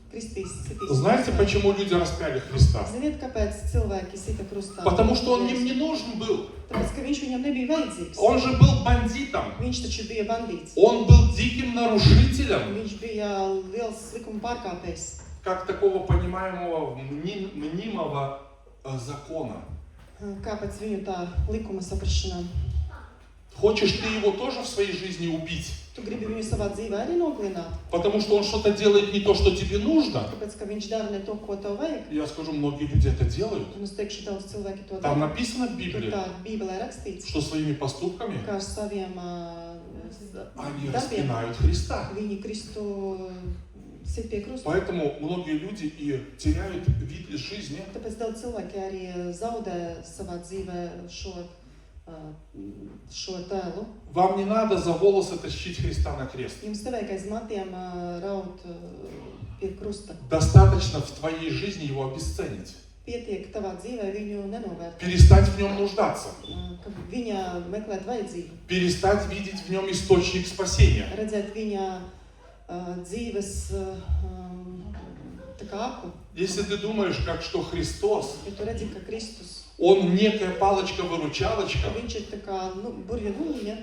Kristīs sitīs. Знаете, почему люди распяли Христа? Ziniet, kāpēc cilvēki sita krustā? Потому что Он им не нужен был. Tāpēc, ka viņš viņam nebija vajadzīgs. Он же был бандитом. Viņš taču bija bandīts. Он был диким нарушителем. Viņš bija liels likuma pārkāpējs. Как такого понимаемого, мнимого закона. Kāpēc viņu tā likuma saprašanā? Хочешь ты его тоже в своей жизни убить? Tu gribi viņu savā dzīvē arī noglināt? Потому что он что-то делает не то, что тебе нужно. Tāpēc, ka viņš dara ne to, ko tev vajag. Я скажу, многие люди это делают. Un es teikšu, daudz cilvēki to Там dara. написано в Tur Библии, tā Bībelē rakstīts, что своими поступками ka ar saviem они darbiem распинают Христа. viņi Kristu sit pie krusta. Поэтому многие люди и теряют вид из жизни, Tāpēc daudz cilvēki arī zaudē savā dzīvē šo tēlu. вам не надо за волосы тащить Христа на крест. Jums nevajag aiz matiem raut pie krusta. Достаточно в твоей жизни его обесценить. Pietiek tavā dzīvē viņu nenovērtēt. Перестать в нем нуждаться. Ka viņa meklēt vajadzību. Перестать видеть в нем источник спасения. Redzēt viņa dzīves tā kā aku. Если ты думаешь, как что Христос, Ja tu redzi, ka Kristus, Он некая палочка-выручалочка. viņš ir tā kā burvja nūjiņa.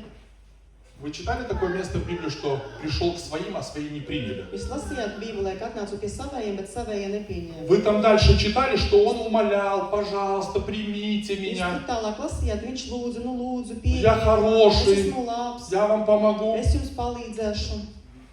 Вы читали такое место в Библии, что пришел к своим, а свои не приняли? Jūs lasījāt Bībelē, ka atnācu pie savējiem, bet savējie nepieņēma. Вы там дальше читали, что Он умолял, пожалуйста, примите Jūs меня. tur tālāk lasījāt, viņš lūdzu, lūdzu, pieņem. Я Es хороший, esmu labs, я вам помогу. es jums palīdzēšu.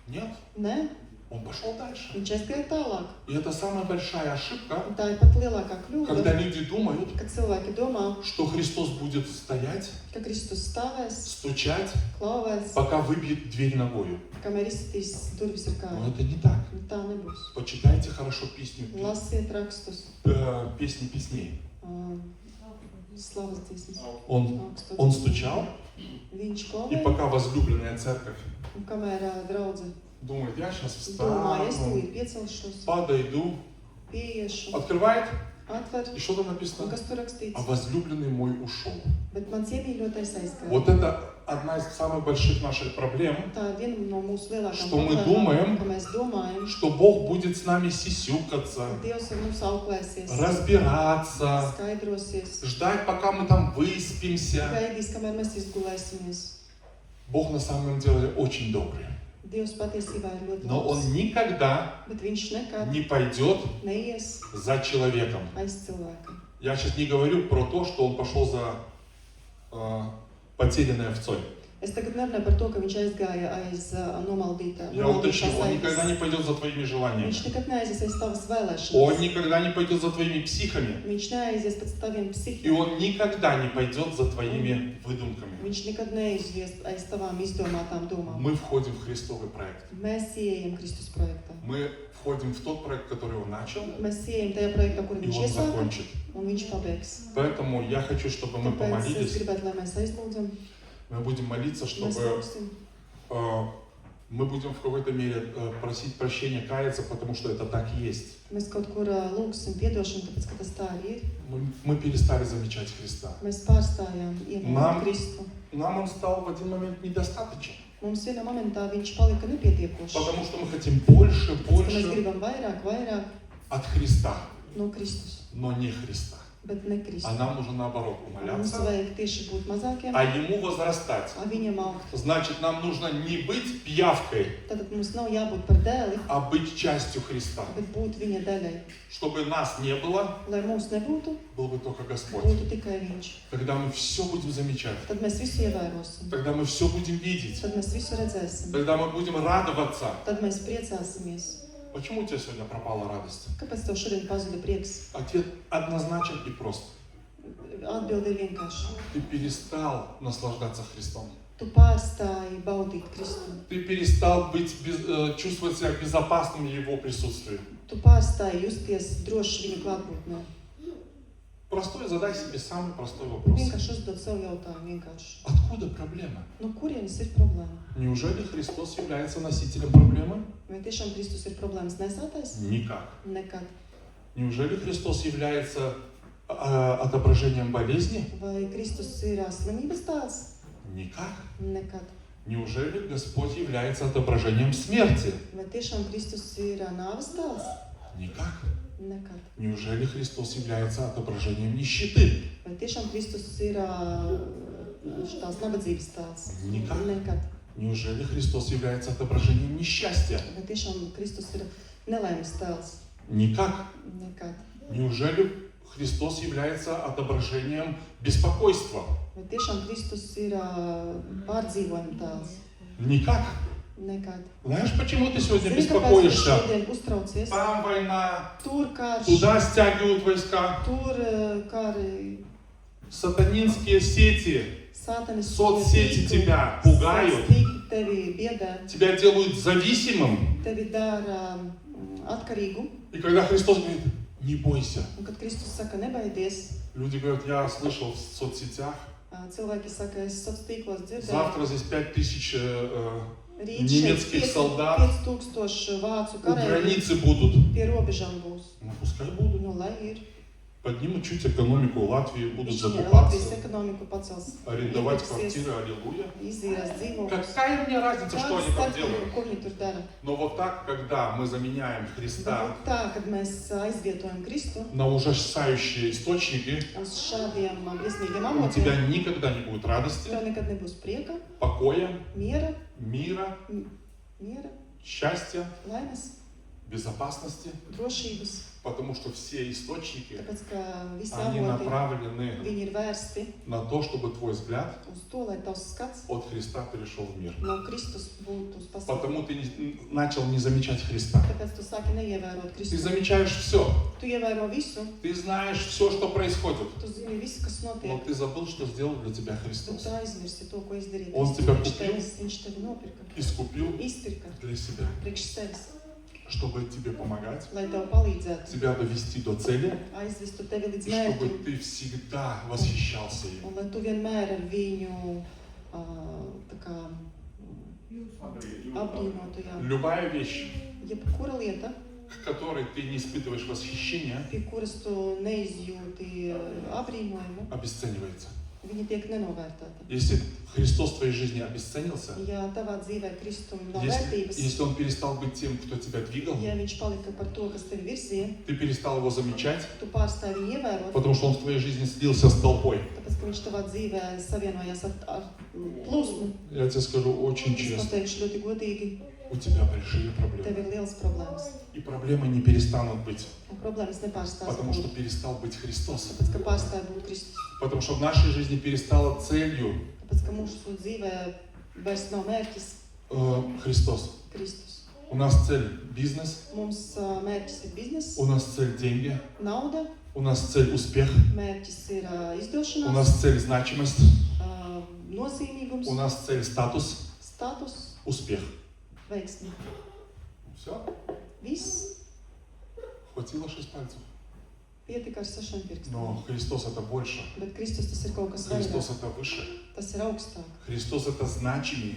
Нет, Nē, Он пошел дальше. viņš aizgāja tālāk. И это самая большая ошибка, Un tā ir pat lielākā когда kļūda, люди думают, kad cilvēki domā, что Христос будет стоять, ka Kristus stāvēs, стучать, klauvēs, пока выбьет дверь ногою. kamēr izsitīs durvis ar Но kāju. это не так. Tā nebūs. Почитайте хорошо песню, Lasiet rakstus, песни песней. slavas dziesmas, Он augstos. стучал, Viņš и klauvē, пока возлюбленная церковь un kamēr draudze думает, я сейчас domā, es встану, tūlīt piecelšos, подойду, pieiešu, открывает, atver, и что там un написано? kas tur rakstīts? А возлюбленный мой ушел. Bet mans iemīļotais aizgāja. Вот это одна из самых больших наших проблем, Tā ir viena no mūsu lielākajām Что мы думаем, ka mēs domājam, что Бог будет с нами сисюкаться, ka Dievs ar mums auklēsies, разбираться, skaidrosies, ждать, пока мы там выспимся. gaidīs, kamēr mēs izgulēsimies. Bог на самом деле очень добрый. Dievs patiesībā ir ļoti Но Он labs, никогда bet viņš nekad не пойдет neies за человеком. aiz cilvēka. Я сейчас не говорю про то, что Он пошел за потерянной овцой. Es tagad nerunāju par to, ka viņš aizgāja aiz nomaldītā, Я уточню, Он nomaldītās никогда не aitas. пойдет за твоими желаниями. Viņš nekad neaizies aiz tavas vēlēšanas. Он никогда не пойдет за твоими психами. Viņš neaizies pēc taviem И psihiem. Он никогда не пойдет за твоими выдумками. Viņš nekad neizies aiz tavām izdomātām domām. Мы входим в Христовый проект. Mēs ieejam Kristus projektā. Мы входим в тот проект, который Он начал, Mēs ieejam tajā projektā, kur и viņš Он iesāka, закончит. un viņš pabeigs. Поэтому я хочу, чтобы мы Tāpēc es помолились. gribētu, lai mēs aizlūdzam, Мы будем молиться, mēs чтобы lūgsim. мы будем в какой-то мере просить прощения, каяться, потому что это так и есть. Mēs kaut kur lūgsim piedošanu, tāpēc, ka tas tā arī ir. Мы перестали замечать Христа. Mēs pārstājām Mam- ievērot Kristu. Нам Он стал в один момент недостаточен, Mums vienā momentā viņš palika nepietiekošs. потому что мы хотим больше, Tāpēc, ka mēs больше gribam vairāk от Христа, no Kristus, но не Христа. bet ne А Kristu. нам нужно наоборот Mums умоляться, vajag tieši būt mazākiem, а Ему возрастать. viņam augt. Значит, нам нужно не быть пиявкой, Tad mums nav jābūt par dēli, а быть частью Христа. bet būt viņa daļai. Чтобы нас не было, Lai mūs nebūtu, был бы только Господь. būtu tikai viņš. Тогда мы все будем замечать. Tad mēs visu ievērosim. Тогда мы все будем видеть. Tad mēs visu redzēsim. Тогда мы будем радоваться. Tad mēs priecāsimies. Почему у тебя сегодня пропала радость? Kāpēc tev šodien pazuda prieks? Ответ однозначен и прост. Atbilde ir vienkārši. Ты перестал наслаждаться Христом. Tu pārstāji baudīt Kristu. Ты перестал чувствовать себя безопасным в Его присутствии. Tu pārstāji justies droši viņa klātbūtnē. Простой, задай себе самый простой вопрос. Vienkārši uzdod sev jautājumu, vienkārši. Откуда проблема? No kurienes ir problēma? Неужели Христос является носителем проблемы? Vai tiešām Kristus ir problēmas nesātais? Никак. Nekad. Неужели Христос является отображением болезни? Vai Kristus ir slimības tēls? Никак. Nekad. Неужели Господь является отображением смерти? Vai tiešām Kristus ir nāves tēls? Никак. Nekad. Неужели Христос является отображением нищеты? Vai tiešām Kristus ir tās nabadzības tēls? Никак. Nekad. Неужели Христос является отображением несчастья? Vai tiešām Kristus ir nelaimes tēls? Никак. Nekad. Неужели Христос является отображением беспокойства? Vai tiešām Kristus ir pārdzīvojuma tēls? Никак. Nekad. Знаешь, почему ты сегодня Zini, kāpēc tu беспокоишься? šodien uztraucies? Там война, Tur karš, туда стягивают войска. tur kari, Сатанинские сети, sātanis соцсети тебя пугают, tevi biedē, тебя делают зависимым. tevi dara atkarīgu. И когда Христос говорит, не бойся. Un kad Kristus saka, nebaidies, Люди говорят, я слышал в соцсетях, cilvēki saka, es sociālos tīklos dzirdēju, завтра здесь 5000 rīt немецких šeit солдат 5000 vācu у karēji границы будут. pie robežām būs. Ну, пускай будут. Nu, lai ir. Поднимут чуть экономику Латвии, будут Viņa закупаться, Latvijas ekonomiku pacels, арендовать iepirksies, квартиры, аллилуйя. izīrēs dzīvokļus. Какая мне разница, что они там делают? Ko viņi tur dara? Но вот так, когда мы заменяем Христа Bet tā, kad mēs aizvietojam Kristu на ужасающие источники, uz šādiem briesmīgiem у тебя avotiem, никогда не будет радости, tev nekad nebūs prieka, покоя, miera, мира, счастья, laimes, безопасности, drošības, потому что все источники, tāpēc, ka visi они avoti, направлены viņi ir vērsti на то, чтобы твой взгляд uz to, lai tavs skats от Христа перешел в мир. no Kristus būtu uz pasauli. Потому ты начал не замечать Христа. Tāpēc tu sāki neievērot Ты Kristu. замечаешь все. Tu ievēro visu, Ты знаешь все, что происходит. tu zini visu, kas Но notiek. ты забыл, что сделал для тебя Bet Христос. tu aizmirsti to, ko izdarīja Он Kristus. тебя Viņš tevi nopirka, Искупил izpirka для себя, priekš sevis, чтобы тебе помогать, lai tev palīdzētu, тебя довести до цели, aizvestu tevi līdz и чтобы mērķim. ты всегда восхищался им. Un lai tu vienmēr ar viņu tā kā apbrīnotu, jā. Любая вещь, Jebkura lieta, к которой ты не испытываешь восхищения, pie kuras tu neizjūti apbrīnojumu, обесценивается. viņa tiek nenovērtēta. Если Христос в твоей жизни обесценился, Ja tavā dzīvē Kristum nav если, vērtības, если Он перестал быть тем, кто тебя двигал, ja viņš palika par to, kas tevi virzīja, ты перестал его замечать, tu pārstāji viņu ievērot, потому что Он в твоей жизни слился с толпой. tāpēc, ka viņš tavā dzīvē savienojās ar plūsmu. Я тебе скажу очень Es честно, pateikšu ļoti godīgi, у тебя большие проблемы. tev ir liels problēmas. И проблемы не перестанут быть, Un problēmas nepārstās потому что būt, перестал быть Христос. tāpēc, ka pārstāja būt Kristus. Потому что в нашей жизни перестала целью Tāpēc, ka mūsu dzīvē vairs nav mērķis Христос. Kristus. У нас цель бизнес, Mums mērķis ir bizness, у нас цель деньги, nauda, у нас цель успех, mērķis ir у izdošanās, нас цель значимость, nozīmīgums, у нас цель статус, status, успех. veiksmi. Все? Viss Хватило 6 пальцев. pietika ar 6 pirkstiem. Но Христос это больше. Bet Kristus tas ir kaut kas Христос vairāk. это выше. Tas ir augstāk. Христос это значимее.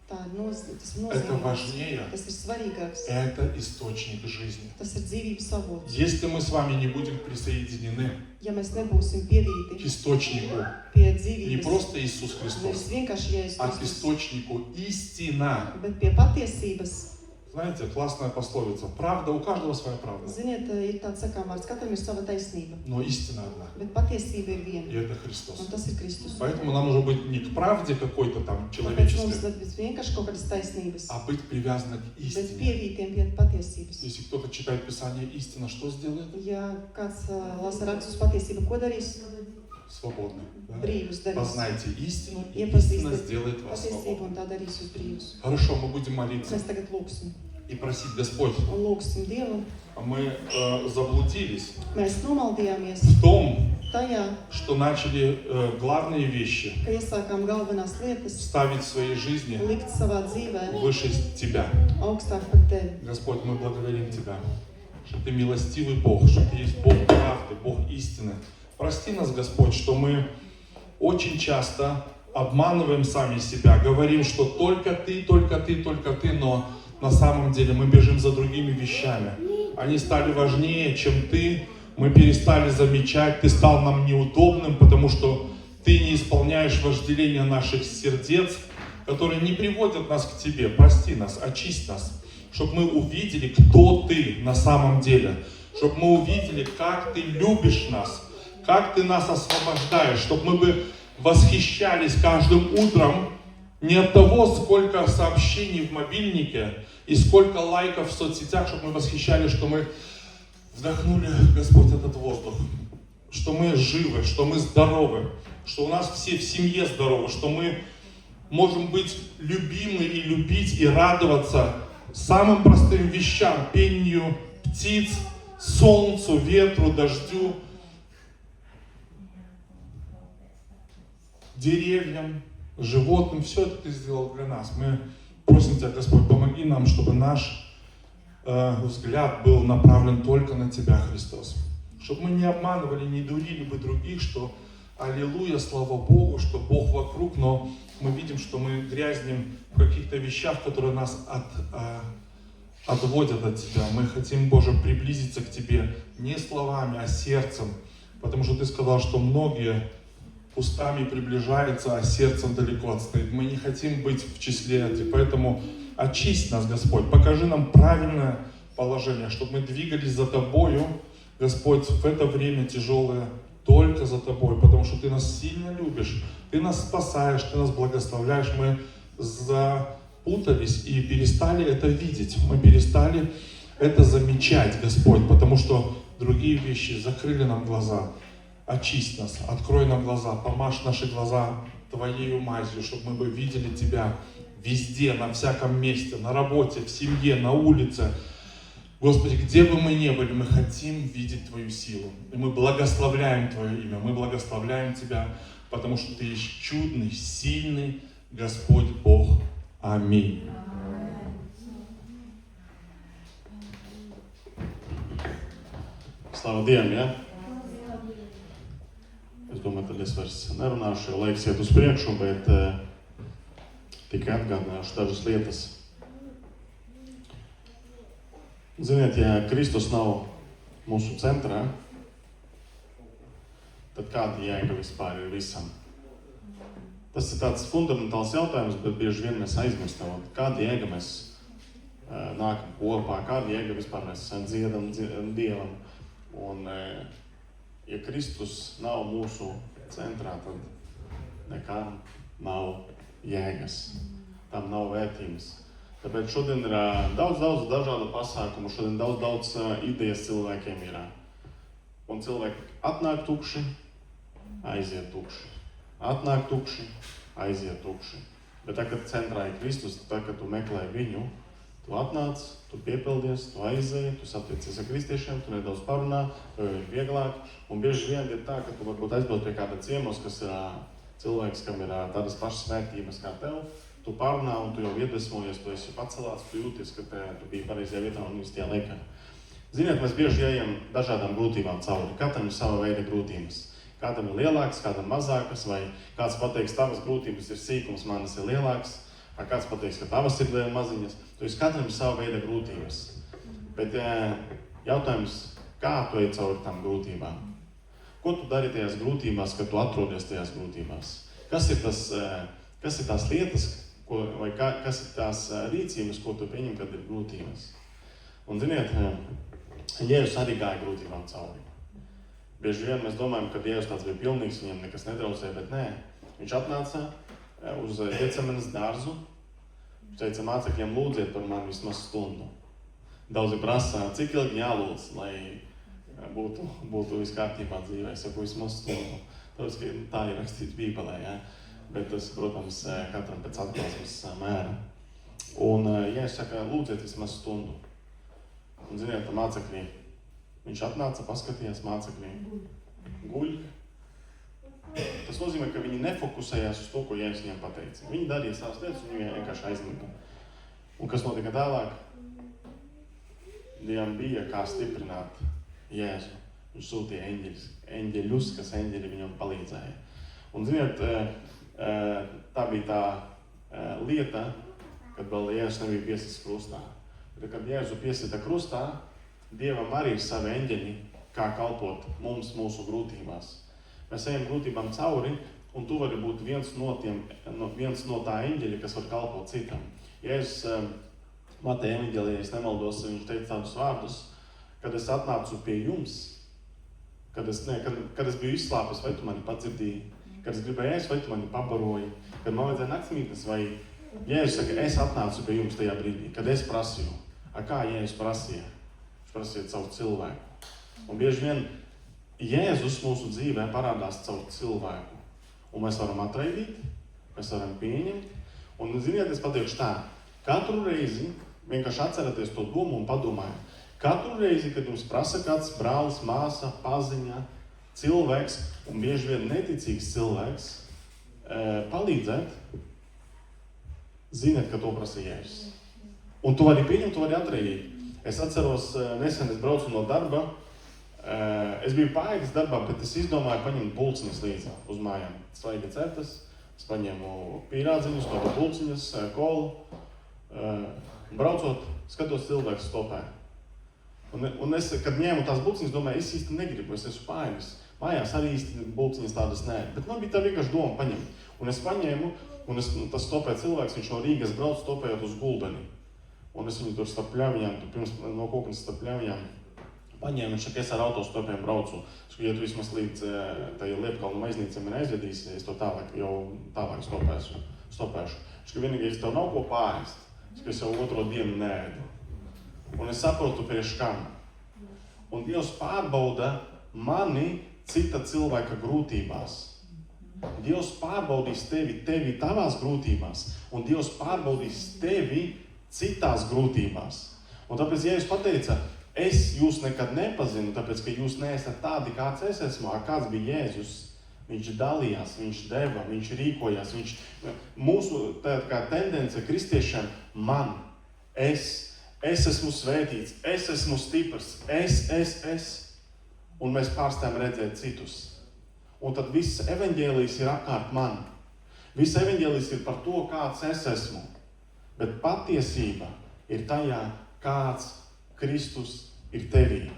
Tā ir tas ir Это nozīmīgāks. важнее. Tas ir svarīgāks. Это источник жизни. Tas ir dzīvības avots. Если мы с вами не будем присоединены Ja mēs nebūsim pievīti к источнику, pie не dzīvības, просто Иисус nevis Христос, vienkārši Jēzus а к Kristus, источнику истина, bet pie patiesības, Знаете, классная пословица. Правда, у каждого своя правда. Ziniet, ir tāds sakām vārds, katram ir sava taisnība, Но истина одна. bet patiesība ir И viena, это Христос. un tas ir Kristus. Поэтому нам нужно быть не к правде какой-то там Tāpēc mums человеческой, nevis vienkārši kaut kādas taisnības, а быть привязанным к bet истине. pievītiem pie patiesības. Если кто-то читает Писание истина, что сделает? Ja kāds lasa rakstus patiesību, ko darīs? Свободно. Да? Brīvus darīs. Познайте истину, и истина Iepazīstiet сделает вас patiesību, свободным. un tā darīs jūs brīvus. Хорошо, мы будем молиться Mēs tagad lūksim, и просить Господь. un lūksim Dievu. Мы заблудились Mēs nomaldījāmies в том, tajā, что начали главные вещи ka iesākām galvenās lietas ставить в своей жизни likt savā dzīvē выше Тебя. augstāk par tevi. Господь, мы благодарим Тебя, что Ты милостивый Бог, что Ты есть Бог правды, Бог истины. Прости нас, Господь, что мы очень часто обманываем сами себя, говорим, что только Ты, только Ты, только Ты, но на самом деле мы бежим за другими вещами. Они стали важнее, чем Ты. Мы перестали замечать, Ты стал нам неудобным, потому что Ты не исполняешь вожделения наших сердец, которые не приводят нас к Тебе. Прости нас, очисть нас, чтобы мы увидели, кто Ты на самом деле, чтобы мы увидели, как Ты любишь нас, как Ты нас освобождаешь, чтобы мы бы восхищались каждым утром не от того, сколько сообщений в мобильнике и сколько лайков в соцсетях, чтобы мы восхищались, что мы вдохнули, Господь, этот воздух, что мы живы, что мы здоровы, что у нас все в семье здоровы, что мы можем быть любимы и любить и радоваться самым простым вещам, пению птиц, солнцу, ветру, дождю, деревьям, животным. Все это Ты сделал для нас. Мы просим Тебя, Господь, помоги нам, чтобы наш взгляд был направлен только на Тебя, Христос. Чтобы мы не обманывали, не дурили бы других, что аллилуйя, слава Богу, что Бог вокруг, но мы видим, что мы грязнем в каких-то вещах, которые нас отводят от Тебя. Мы хотим, Боже, приблизиться к Тебе не словами, а сердцем, потому что Ты сказал, что многие устами приближаются, а сердцем далеко отстоит. Мы не хотим быть в числе этих, поэтому очисть нас, Господь, покажи нам правильное положение, чтобы мы двигались за Тобою, Господь, в это время тяжелое, только за Тобой, потому что Ты нас сильно любишь, Ты нас спасаешь, Ты нас благословляешь. Мы запутались и перестали это видеть, мы перестали это замечать, Господь, потому что другие вещи закрыли нам глаза. Очисть нас, открой нам глаза, помажь наши глаза Твоею мазью, чтобы мы бы видели Тебя везде, на всяком месте, на работе, в семье, на улице. Господи, где бы мы ни были, мы хотим видеть Твою силу. И мы благословляем Твое имя, мы благословляем Тебя, потому что Ты есть чудный, сильный Господь Бог. Аминь. Slava Dievam, ja? Es domāju, tad es vairs nerunāšu, jo laiks iet uz priekšu, bet tikai atgādināšu dažas lietas. Ziniet, ja Kristus nav mūsu centrā, tad kāda jēga vispār ir visam? Tas ir tāds fundamentāls jautājums, bet bieži vien mēs aizmirstam, kāda jēga mēs nākam kopā, kāda jēga vispār mēs dziedam Dievam. Un, ja Kristus nav mūsu centrā, tad nekam nav jēgas, tam nav vērtības. Tāpēc šodien ir daudz dažādu pasākumu, šodien daudz idejas cilvēkiem ir. Un cilvēki atnāk tukši, aiziet tukši. Atnāk tukši, aiziet tukši. Bet tā, kad centrā ir Kristus, tā, kad tu meklē viņu, tu atnāc, tu piepildies, tu aizēji, tu satiecies ar kristiešiem, tu nedaudz parunā, ir vieglāk. Un bieži vien ir tā, ka tu varbūt aizbrauc pie kāda ciemos, kas ir cilvēks, kam ir tādas pašas vērtības kā tev. Tu parunā un tu jau iedvesmojies, tu esi pacelāts, tu jūties, ka tu biji pareizajā vietā un īstajā laikā. Ziniet, mēs bieži ejam dažādām grūtībām cauri. Katram ir sava veida grūtības. Kādam ir lielāks, kādam mazākas, vai kāds pateiks, tavas grūtības ir sīkums, manas ir lielāks. Vai kāds pateiks, ka tavas ir maziņas. Katram ir sava veida grūtības. Bet jautājums, kā tu ej cauri tām grūtībām? Ko tu dari tajās grūtībās, kad tu atrodies tajās grūtībās? Kas ir tās lietas, ko kas ir tās rīcības, ko tu pieņem, kad ir grūtības. Un ziniet, Jēzus arī gāja grūtībām cauri. Bieži vien mēs domājam, ka Jēzus tāds bija pilnīgs, viņam nekas netraucēja, bet nē. Viņš atnāca uz Ģecemanes dārzu, viņš teica mācekļiem, lūdziet par mani vismaz stundu. Daudzi prasa, cik ilgi jālūdz, lai būtu viss kārtībā dzīvē, es saku vismaz stundu. Tāpēc, ka tā ir rakstīts Bībelē, ja? Bet tas, protams, katram pēc atklāsmes mēra. Un Jēzus saka, lūdziet vismaz stundu. Un ziniet, mācekļi, viņš atnāca, paskatījās mācekļi, guļ. Tas nozīmē, ka viņi nefokusējās uz to, ko Jēzus viņiem pateica. Viņi darīja savas lietas un viņi vienkārši aizmiga. Un kas notika tālāk? Dievam bija kā stiprināt Jēzu. Viņš sūtīja eņģeļus, kas eņģeļi viņam palīdzēja. Un ziniet, tā bija tā lieta, kad vēl Jēzus nebija piesists krustā. Bet, kad Jēzu piesita krustā, Dievam arī ir savi eņģeļi, kā kalpot mums mūsu grūtībās. Mēs ejam grūtībām cauri, un tu vari būt viens no tā eņģeļa, kas var kalpot citam. Jēzus Mateja evaņģēlijā, es nemaldos, viņš teica tādus vārdus, kad es atnācu pie jums, kad es biju izslāpis, vai tu mani padzirdīji, kad es gribēju ēst, vai tu mani pabaroji, kad man vajadzēja naktsmītnes, vai Jēzus saka, es atnācu pie jums tajā brīdī, kad es prasīju. Kā Jēzus prasīja? Viņš prasīja caur cilvēku. Un bieži vien Jēzus mūsu dzīvē parādās caur cilvēku. Un mēs varam atraidīt, mēs varam pieņemt. Un, ziniet, es pateikšu tā, katru reizi vienkārši atcerieties to domu un padomājiet. Katru reizi, kad jums prasa kāds brālis, māsa, paziņa, cilvēks, un bieži vien neticīgs cilvēks, palīdzēt, ziniet, ka to prasa Jēzus. Un tu vari pieņemt, tu vari atraidīt. Es atceros, nesen es braucu no darba, es biju paēdis darbā, bet es izdomāju paņemt pulciņas līdzi uz mājām. Svaigi ceptas, es paņēmu pīrādziņus, no pulciņas, kolu. Braucot, skatos cilvēks stopē. Un es, kad ņēmu tās bulciņas, domāju, es īsti negribu, es esmu paēdis. Mājās arī īsti bulciņas tādas nē. Bet man bija tā vienkārši doma paņemt. Un es paņēmu, un tas stopē cilvēks, viņš no Rīgas brauc stopējot uz Gulbeni. Un es viņu tur starp pļaviņām, pirms no koknes starp pļaviņām paņēmu, viņš saka, es ar autostopiem braucu. Ja tu vismaz līdz tai Liepkalnu maiznīcam ir aizvedīsi, es to tālāk stopēšu. Viņš vienīgais tev nav ko pārēst. Es jau otro dienu neēdu. Un es saprotu priekš kam. Un Dievs pārbauda mani cita cilvēka grūtībās. Dievs pārbaudīs tevi tavās grūtībās. Un Dievs pārbaudīs tevi citās grūtībās. Un tāpēc, ja Jēzus pateica, es jūs nekad nepazinu, tāpēc, ka jūs neesat tādi, kāds es esmu, kāds bija Jēzus. Viņš dalījās, viņš deva, viņš rīkojās, mūsu kā tendence kristiešiem, es esmu svētīts, es esmu stiprs, es. Un mēs pārstājam redzēt citus. Un tad viss evaņģēlijs ir apkārt man. Viss evaņģēlijs ir par to, kāds es esmu. Bet patiesība ir tajā, kāds Kristus ir tevī.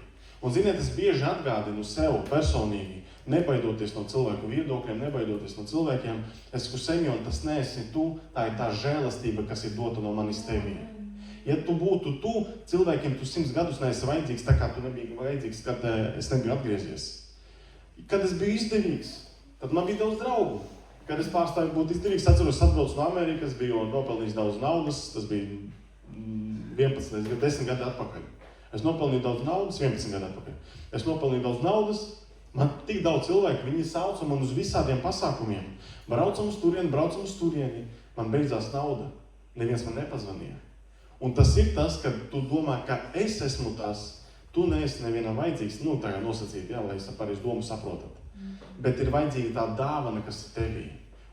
Un ziniet, es bieži atgādinu sev personīgi, nebaidoties no cilvēku viedokļiem, nebaidoties no cilvēkiem. Es saku, Semjon, tas neesi tu, tā ir tā žēlastība, kas ir dota no manis tevī. Ja tu būtu tu, cilvēkiem tu 100 gadus neesi vajadzīgs, tā kā tu nebija vajadzīgs, kad es nebiju atgriezies. Kad es biju izdevīgs, tad man bija daudz draugu. Kad es pārstāju būt izdevīgs, atceros, atbraucu no Amerikas, biju nopelnījis daudz naudas, tas bija 10 gadi atpakaļ. Es nopelnīju daudz naudas, 11 gadu atpakaļ. Es nopelnīju daudz naudas, man tik daudz cilvēku, viņi sauca man uz visādiem pasākumiem. Braucam uz turieni, man beidzās nauda, neviens man nepazvanīja. Un tas ir tas, kad tu domā, ka es esmu tas, tu neesi nevienam vajadzīgs, tā kā nosacīt, lai es pareizi domu saprotat. Bet ir vajadzīga tā dāvana, kas ir tevī.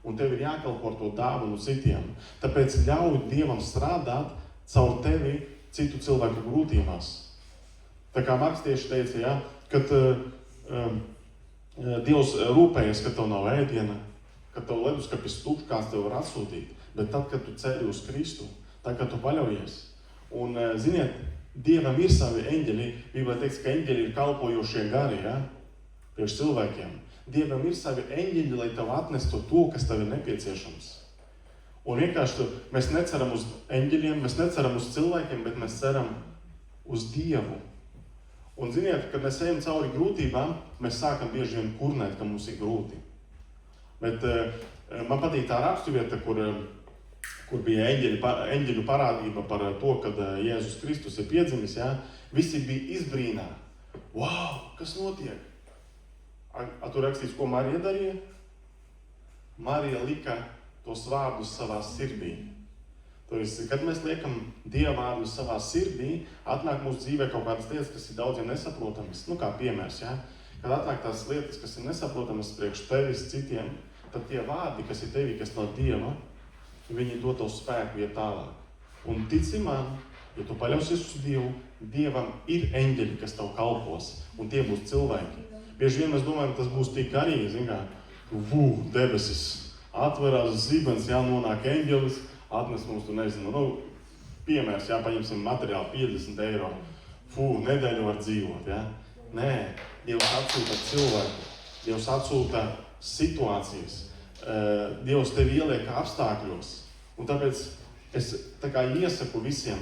Un tev ir jākalpo ar to dāvanu citiem. Tāpēc ļauj Dievam strādāt caur tevi citu cilvēku grūtībās. Tā kā Marks tieši teica, kad Dievs rūpējas, ka tev nav ēdiena, ka tev leduskapis tukšs, kāds tev var atsūtīt, bet tad, kad tu celi uz Kristu, tad, kad tu paļaujies. Un, ziniet, Dievam ir savi eņģeļi, Bībelē teiks, ka eņģeļi ir kalpojošie gari, priekš cilvēkiem. Dievam ir savi eņģeļi, lai tev atnestu to, kas tev ir nepieciešams. Un vienkārši mēs neceram uz eņģeļiem, mēs neceram uz cilvēkiem, bet mēs ceram uz Dievu. Un ziniet, kad mēs ejam cauri grūtībām, mēs sākam bieži vien kurnēt, ka mums ir grūti. Bet man patīk tā raksturvieta, kur bija eņģeļu parādība par to, kad Jēzus Kristus ir piedzimis, ja? Visi bija izbrīnā. Wow, kas notiek? Tur rakstīts, ko Marija darīja? Marija lika tos vārdus savā sirdī. Kad mēs liekam Dieva vārdus savā sirdī, atnāk mūsu dzīvē kaut kādas lietas, kas ir daudziem nesaprotamas. Kā piemērs, ja? Kad atnāk tās lietas, kas ir nesaprotamas priekš tevis citiem, tad tie vārdi, kas ir tevī, kas no Dieva, viņi dod tev spēku iet tālāk. Un tici man, ja tu paļausies uz Dievu, Dievam ir eņģeļi, kas tev kalpos, un tie būs cilvēki. Bieži vien mēs domājam, ka tas būs tik garīgi, debesis, atverās zibens, nonāk eņģelis, atnes mums, piemērs, paņemsim materiāli 50 eiro. Nedēļu var dzīvot, ja? Nē, Dievs atsūta cilvēku, Dievs atsūta situācijas, Dievs tevi ieliek apstākļos. Un tāpēc es iesaku visiem,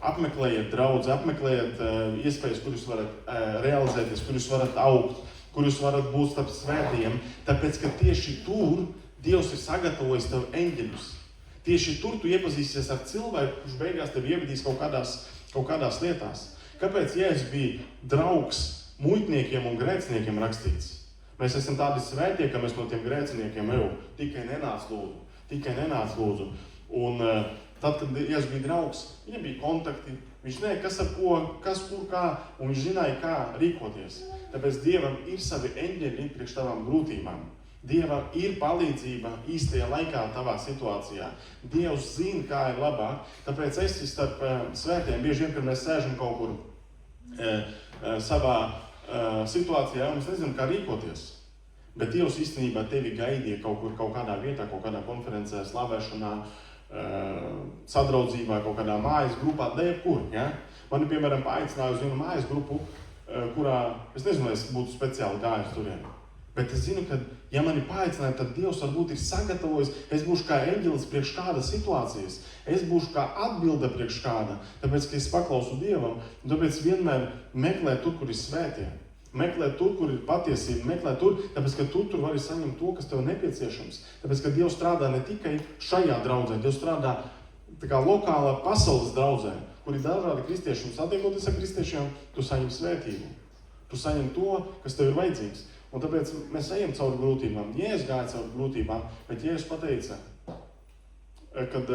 apmeklējiet draudzi, apmeklējiet iespējas, kur jūs varat realizēties, kur jūs varat augt, kur jūs varat būt starp svētījiem, tāpēc, ka tieši tur Dievs ir sagatavojis tev eņģeļus. Tieši tur tu iepazīsies ar cilvēku, kurš beigās tevi ievedīs kaut kādās lietās. Kāpēc Jēzus bija draugs muitniekiem un grēciniekiem rakstīts? Mēs esam tādi svētie, ka mēs no tiem grēciniekiem tikai nenāc lūdzu. Un tad, kad Jēzus bija draugs, viņam bija kontakti, viņš zināja, kas ar ko, kas kur kā, un viņš zināja, kā rīkoties. Tāpēc Dievam ir savi eņģeļi priekš tavām grūtībām. Dievam ir palīdzība īstajā laikā tavā situācijā. Dievs zina, kā ir labāk, tāpēc esi starp svētiem. Bieži vien, kad mēs sēžam kaut kur savā situācijā, un mēs nezinām, kā rīkoties. Bet Dievs īstenībā tevi gaidīja kaut kādā vietā, kaut kādā konferencē, slavēšanā, sadraudzībā, kaut kādā mājas grupā, jebkur. Ja? Mani, piemēram, paaicināja uz vienu mājas grupu, kurā, es nezinu, es būtu speciāli gājis turien. Bet es zinu, ka, ja mani paaicināja, tad Dievs varbūt ir sagatavojis, es būšu kā eņģelis priekš kādas situācijas, es būšu kā atbilde priekš kāda, tāpēc, ka es paklausu Dievam, un tāpēc vienmēr meklē tur, kur ir svētie, meklē tur, kur ir patiesība, meklē tur, tāpēc, ka tur vari saņemt to, kas tev nepieciešams, tāpēc, ka Dievs strādā ne tikai šajā draudzē, Dievs strādā tā kā lokālā pasaules draudzē, kur ir dažādi kristieši, un satiekoties ar kristiešiem, tu saņem svētību, tu saņem to, kas tev ir vajadzīgs. Un tāpēc mēs ejam cauri grūtībām. Jēzus gāja cauri grūtībām, bet Jēzus pateica, kad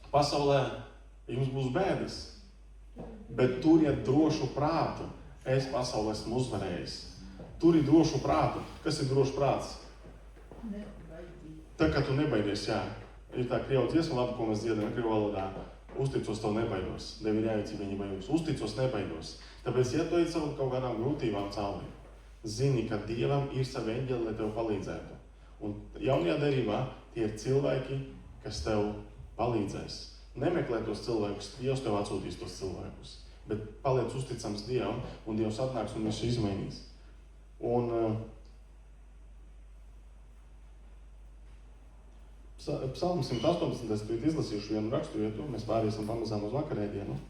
pasaulē jums būs bēdas, bet turiet drošu prātu. Es pasaulē esmu uzvarējis. Turi drošu prātu. Kas ir drošs prāts? Tā kā tu nebaidies, jā. Ir tā krievu dziesma, labi, ko mēs dziedam krievu valodā. Uzticos tev nebaidos. Devi rēvici viņi baidos. Uzticos nebaidos. Tāpēc, ja tu ej cauri kaut kādām grūtībām cauri, zini, ka Dievam ir savi eņģeļi, lai tev palīdzētu. Un jaunajā derībā tie ir cilvēki, kas tev palīdzēs. Nemeklē tos cilvēkus, Dievs tev atsūtīs tos cilvēkus. Bet paliec uzticams Dievam, un Dievs atnāks un visu izmainīs. Un Psalms 118. Es izlasīšu vienu raksturvietu, mēs pāriesim pamazām uz vakarēdienu.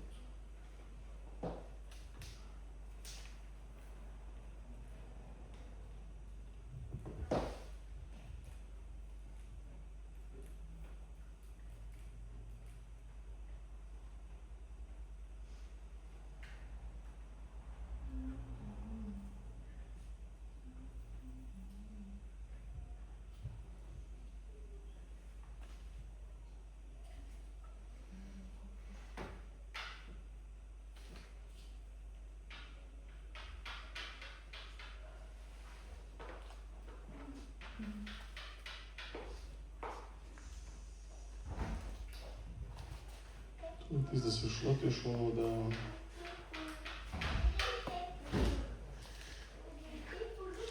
Izlasīšu latviešu valodā.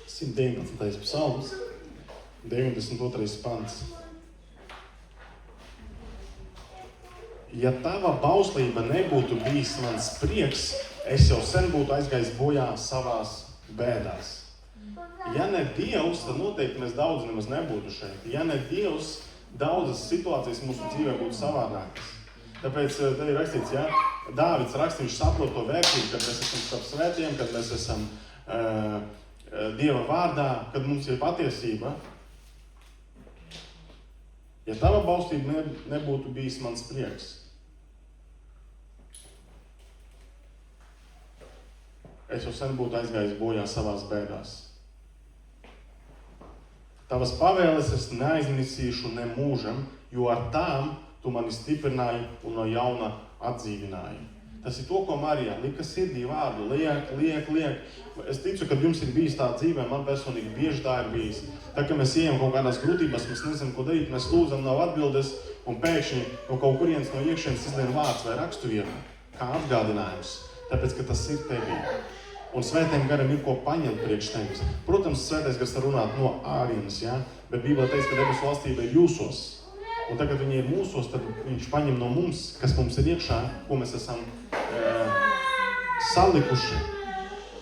119. psalms, 92. pants. Ja tava bauslība nebūtu bijis mans prieks, es jau sen būtu aizgājis bojā savās bēdās. Ja ne Dievs, tad noteikti mēs daudz nemaz nebūtu šeit. Ja ne Dievs, daudzas situācijas mūsu dzīvē būtu savādākas. Tāpēc te ir rakstīts, ja, Dāvids raksta, viņš saprot to vērtību, kad mēs esam starp svētiem, kad mēs esam Dieva vārdā, kad mums ir patiesība. Ja tava baustība nebūtu bijis mans prieks, es jau sen būtu aizgājis bojā savās bēdās. Tavas pavēles es neaizmirsīšu ne mūžam, jo ar tām tu mani stiprināji un no jauna atdzīvināji. Tas ir to, ko Marija lika sirdī vārdu, liek. Es ticu, ka jums ir bijis tā dzīvē, man personīgi bieži tā ir bijis. Tā, ka mēs ejam kaut kādās grūtībās, mēs nezinām, ko darīt, mēs lūdzam, nav atbildes, un pēkšņi no kaut kurienes no iekšienes izlien vārds vai raksturvieta, kā atgādinājums, tāpēc, ka tas ir tevī. Un svētajam garam ir ko paņemt priekš tevis. Protams, svētais gars var runāt no ārienes, ja? Bet Bībelē teiks, ka debesu valstība ir jūsos. Un tagad viņi ir mūsos, tad viņš paņem no mums, kas mums ir iekšā, ko mēs esam salikuši.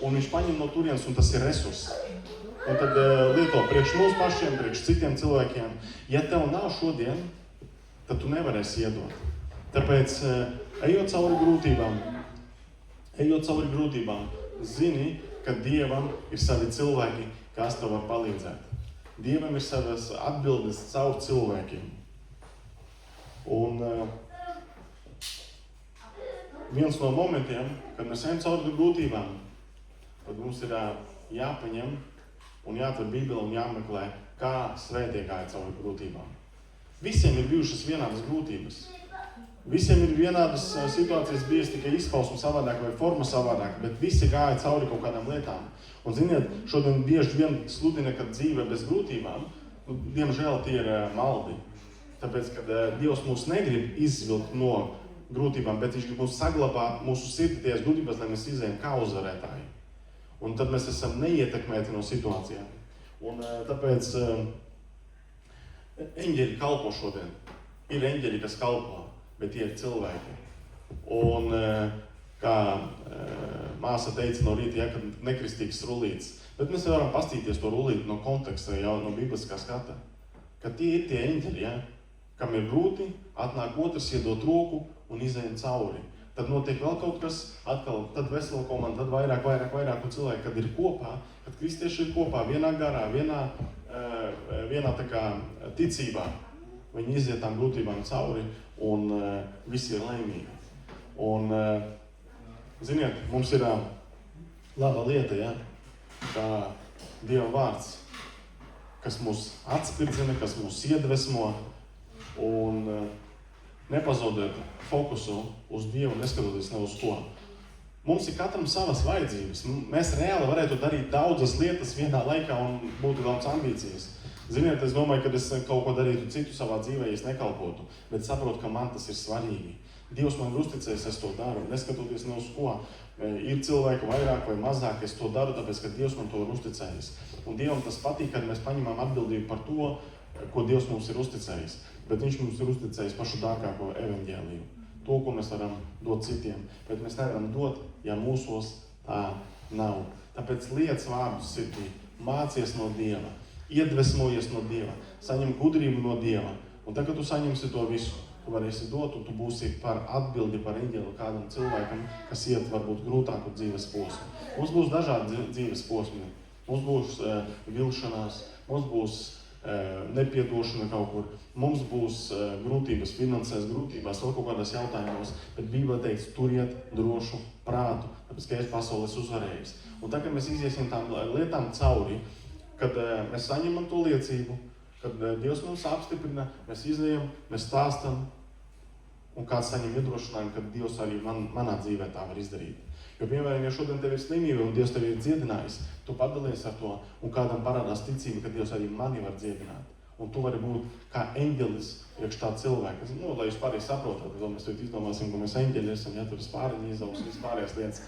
Un viņš paņem no turienes, un tas ir resurs. Un tad lieto priekš mums pašiem, priekš citiem cilvēkiem. Ja tev nav šodien, tad tu nevarēsi iedot. Tāpēc, ejot cauri grūtībām, zini, ka Dievam ir savi cilvēki, kas tev var palīdzēt. Dievam ir savas atbildes caur cilvēkiem. Un viens no momentiem, kad mēs ejam cauri grūtībām, tad mums ir jāpaņem un jāatver Bībele un jāmeklē, kā svētie gāja cauri grūtībām. Visiem ir bijušas vienādas grūtības. Visiem ir vienādas situācijas, bijis tikai izpausme savādāk vai forma savādāk, bet visi gāja cauri kaut kādām lietām. Un ziniet, šodien bieži vien sludina, ka dzīve bez grūtībām, diemžēl tie ir maldi. Tāpēc, kad Dievs mūs negrib izvilkt no grūtībām, bet viņš grib mūs saglabāt mūsu sirdī tajās grūtībās, lai mēs izējam kā uzvarētāji. Un tad mēs esam neietekmēti no situācijām. Un tāpēc eņģeļi kalpo šodien. Ir eņģeļi, kas kalpo, bet tie ir cilvēki. Un kā māsa teica no rīta, ja, kad nekristīgs rullīts. Bet mēs varam pastīties to rullīti no konteksta, jau no bibliskā skata. Ka tie ir tie eņģeļi, ja, kam ir grūti, atnāk otrs, iedot roku un izējam cauri. Tad notiek vēl kaut kas, atkal, tad vesela komanda, tad vairāk cilvēki, kad ir kopā, kad kristieši ir kopā, vienā garā, vienā tā kā ticībā. Viņi iziet tām grūtībām cauri un visi ir laimīgi. Un, ziniet, mums ir laba lieta, ja, kā Dieva vārds, kas mūs atspirdzina, kas mūs iedvesmo un nepazodiet fokusu uz Dievu, neskatoties ne uz ko. Mums ir katram savas vajadzības. Mēs reāli varētu darīt daudzas lietas vienā laikā un būtu daudz ambīcijas. Ziniet, es domāju, ka es kaut ko darītu citu savā dzīvē, ja es nekalpotu, bet saprotu, ka man tas ir svarīgi. Dievs man ir uzticējis, es to daru, neskatoties ne uz ko. Ir cilvēki vairāk vai mazāk, es to daru, tāpēc, ka Dievs man to ir uzticējis. Un Dievam tas patīk, kad mēs paņemam atbildību par to, ko Dievs mums ir uzticējis. Bet viņš mums ir uzticējis pašu dārgāko evaņģēliju. To, ko mēs varam dot citiem. Bet mēs nevaram dot, ja mūsos tā nav. Tāpēc liec vārdus sirdī, mācies no Dieva, iedvesmojies no Dieva, saņem gudrību no Dieva. Un tad, kad tu saņemsi to visu, tu varēsi dot, un tu būsi par atbildi par eņģeli kādam cilvēkam, kas iet varbūt grūtāku dzīves posmu. Mums būs dažādi dzīves posmi. Mums būs vilšanās, mums būs nepiedošana kaut kur, mums būs grūtības finansēs, grūtībās, vēl kaut kādās jautājumos, bet Bībelē teiks, turiet drošu prātu, tāpēc, ka es pasaules uzvarējis. Un tā, kad mēs iziesim tām lietām cauri, kad mēs saņemam to liecību, kad Dievs mums apstiprina, mēs izējam, mēs stāstam, un kāds saņem iedrošinājumu, kad Dievs arī manā dzīvē tā var izdarīt. Jo, piemēram, ja šodien tev ir slimība un Dievs tevi ir dziedinājis, tu padalies ar to, un kādam parādās ticība, ka Dievs arī mani var dziedināt. Un tu vari būt kā eņģelis priekš tā cilvēka. Lai jūs pārējie saprotat, mēs to izdomāsim, ka mēs eņģeļi esam, ja tur spāriņi izaus, vispārējās lietas.